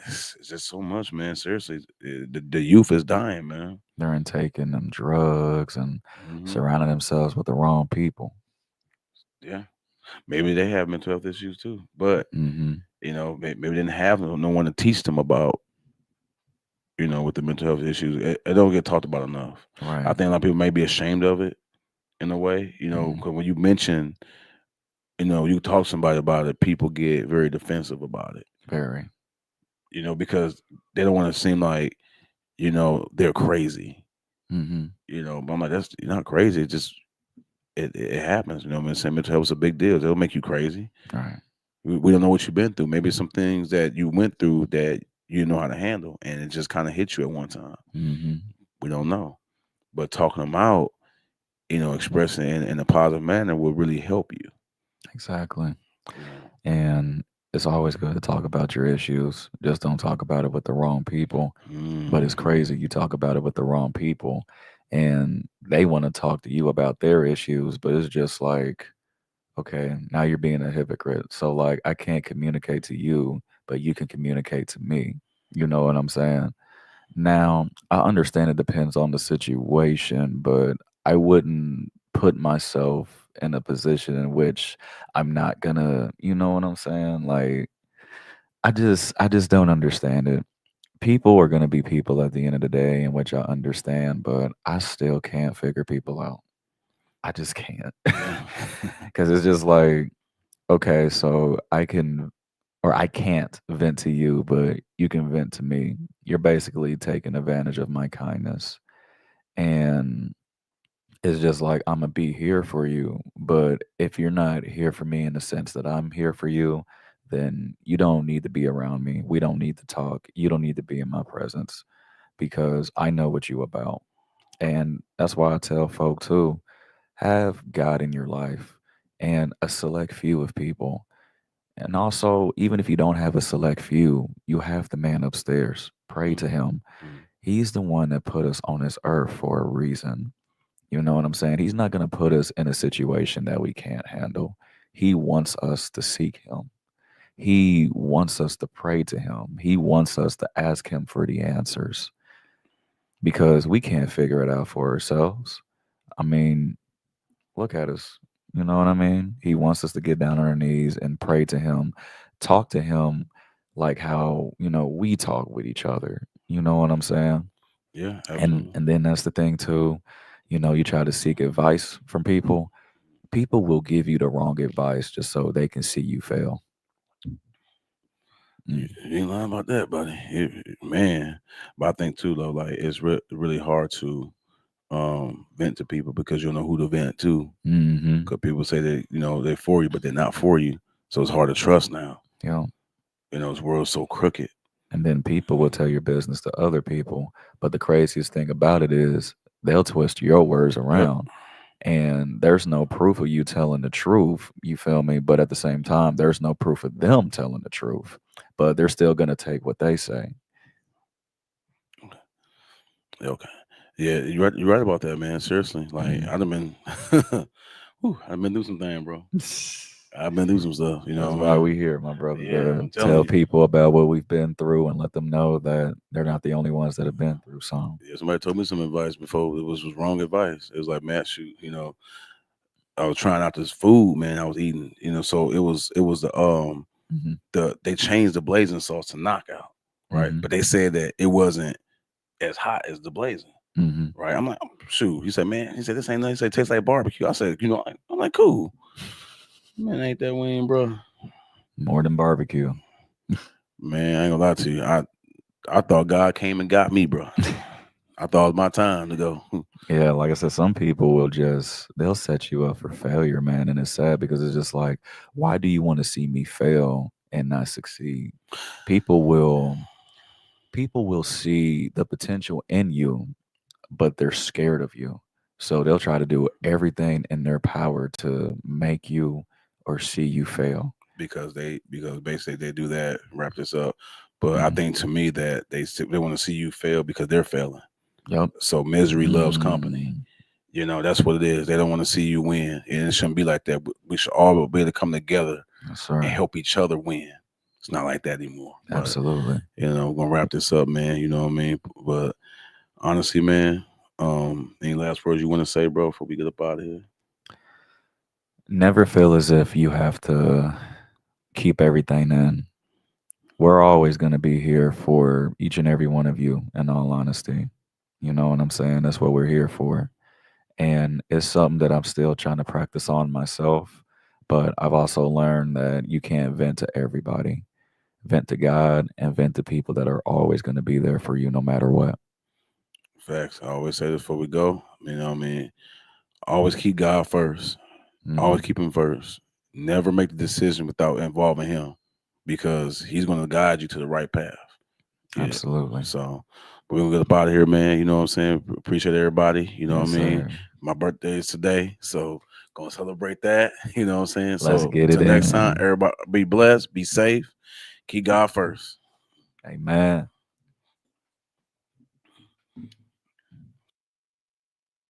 it's just so much, man. Seriously, the youth is dying, man. They're taking them drugs and Mhm. surrounding themselves with the wrong people. Yeah, maybe they have mental health issues too, but Mm-hmm. maybe they didn't have no one to teach them about. With the mental health issues, it don't get talked about enough. Right. I think a lot of people may be ashamed of it in a way, Mhm. because when you mention, you talk to somebody about it, people get very defensive about it, Very. because they don't want to seem like, they're crazy, Mm-hmm. but I'm like, you're not crazy. It just, it happens, what I'm saying mental health is a big deal. It'll make you crazy. Right. We don't know what you've been through. Maybe some things that you went through that you know how to handle, and it just kind of hit you at one time. Mm-hmm. We don't know. But talking them out, expressing in a positive manner will really help you. Exactly. You know? And it's always good to talk about your issues. Just don't talk about it with the wrong people. But it's Mhm. crazy. You talk about it with the wrong people and they want to talk to you about their issues, but it's just like, okay, now you're being a hypocrite. So like I can't communicate to you, but you can communicate to me. You know what I'm saying? Now, I understand it depends on the situation, but I wouldn't put myself in a position in which I'm not gonna, you know what I'm saying? Like I just don't understand it. People are gonna be people at the end of the day, in which I understand, but I still can't figure people out. I just can't. Yeah. Cause it's just like, okay, so I can or I can't vent to you, but you can vent to me. You're basically taking advantage of my kindness. And it's just like I'm gonna be here for you. But if you're not here for me in the sense that I'm here for you, then you don't need to be around me. We don't need to talk. You don't need to be in my presence because I know what you about. And that's why I tell folk too, have God in your life and a select few of people. And also, even if you don't have a select few, you have the man upstairs. Pray to him. Mhm. He's the one that put us on this earth for a reason. You know what I'm saying? He's not going to put us in a situation that we can't handle. He wants us to seek him. He wants us to pray to him. He wants us to ask him for the answers because we can't figure it out for ourselves. I mean, look at us. You know what I mean? He wants us to get down on our knees and pray to him, talk to him like how, we talk with each other. You know what I'm saying? Yeah, And absolutely. and then that's the thing too. You try to seek advice from people. People will give you the wrong advice just so they can see you fail. You, Mm. you ain't lying about that, buddy. Man, but I think too, though, like it's really hard to vent to people because you don't know who to vent to. Mm-hmm. Because people say that they're for you, but they're not for you. So it's hard to trust now. Yeah. This world's so crooked. And then people will tell your business to other people. But the craziest thing about it is they'll twist your words Yep. around. And there's no proof of you telling the truth. You feel me? But at the same time, there's no proof of them telling the truth. But they're still gonna take what they say. Okay. Yeah, you're right about that, man. Seriously. Like Mhm. I've been I've been through some things, bro. I've been through some stuff, That's why man. we here, my brother, Yeah, to I'm telling tell you. people about what we've been through and let them know that they're not the only ones that have been through some. Yeah, somebody told me some advice before. It was wrong advice. It was like, Matt, shoot, I was trying out this food, man. I was eating, so it was Mhm. they changed the blazing sauce to knockout, right? Mhm. But they said that it wasn't as hot as the blazing, Mhm. right? I'm like, shoot. He said, man, this ain't nothing. He said, it tastes like barbecue. I said, I'm like, cool. Man, ain't that win, bro? More than barbecue. Man, I ain't gonna lie to you. I thought God came and got me, bro. I thought it was my time to go. Yeah, like I said, some people they'll set you up for failure, man. And it's sad because it's just like, why do you want to see me fail and not succeed? People will people will see the potential in you, but they're scared of you. So they'll try to do everything in their power to make you or see you fail. because basically they do that. Wrap this up, but I Mhm. think to me that they want to see you fail because they're failing. Yep. So misery loves company. Mm, That's what it is. They don't want to see you win, and it shouldn't be like that. We should all be able to come together That's and right. help each other win. it's not like that anymore. But, Absolutely. you know, we're gonna wrap this up, man. You know what I mean? But honestly, man, any last words you want to say, bro, before we get up out of here? Never feel as if you have to keep everything in. We're always going to be here for each and every one of you, in all honesty. You know what I'm saying? That's what we're here for. And it's something that I'm still trying to practice on myself. But I've also learned that you can't vent to everybody. Vent to God and vent to people that are always going to be there for you no matter what. Facts. I always say this before we go. You know what I mean? Always keep God first. Mhm. Always keep him first. Never make the decision without involving him, because he's going to guide you to the right path. Yeah. Absolutely. So we're going to get up out of here, man. You know what I'm saying? Appreciate everybody. You know Yes, what I mean? sir. My birthday is today, so going to celebrate that. You know what I'm saying? Let's So get it till next time, in. everybody be blessed, be safe, keep God first. Amen.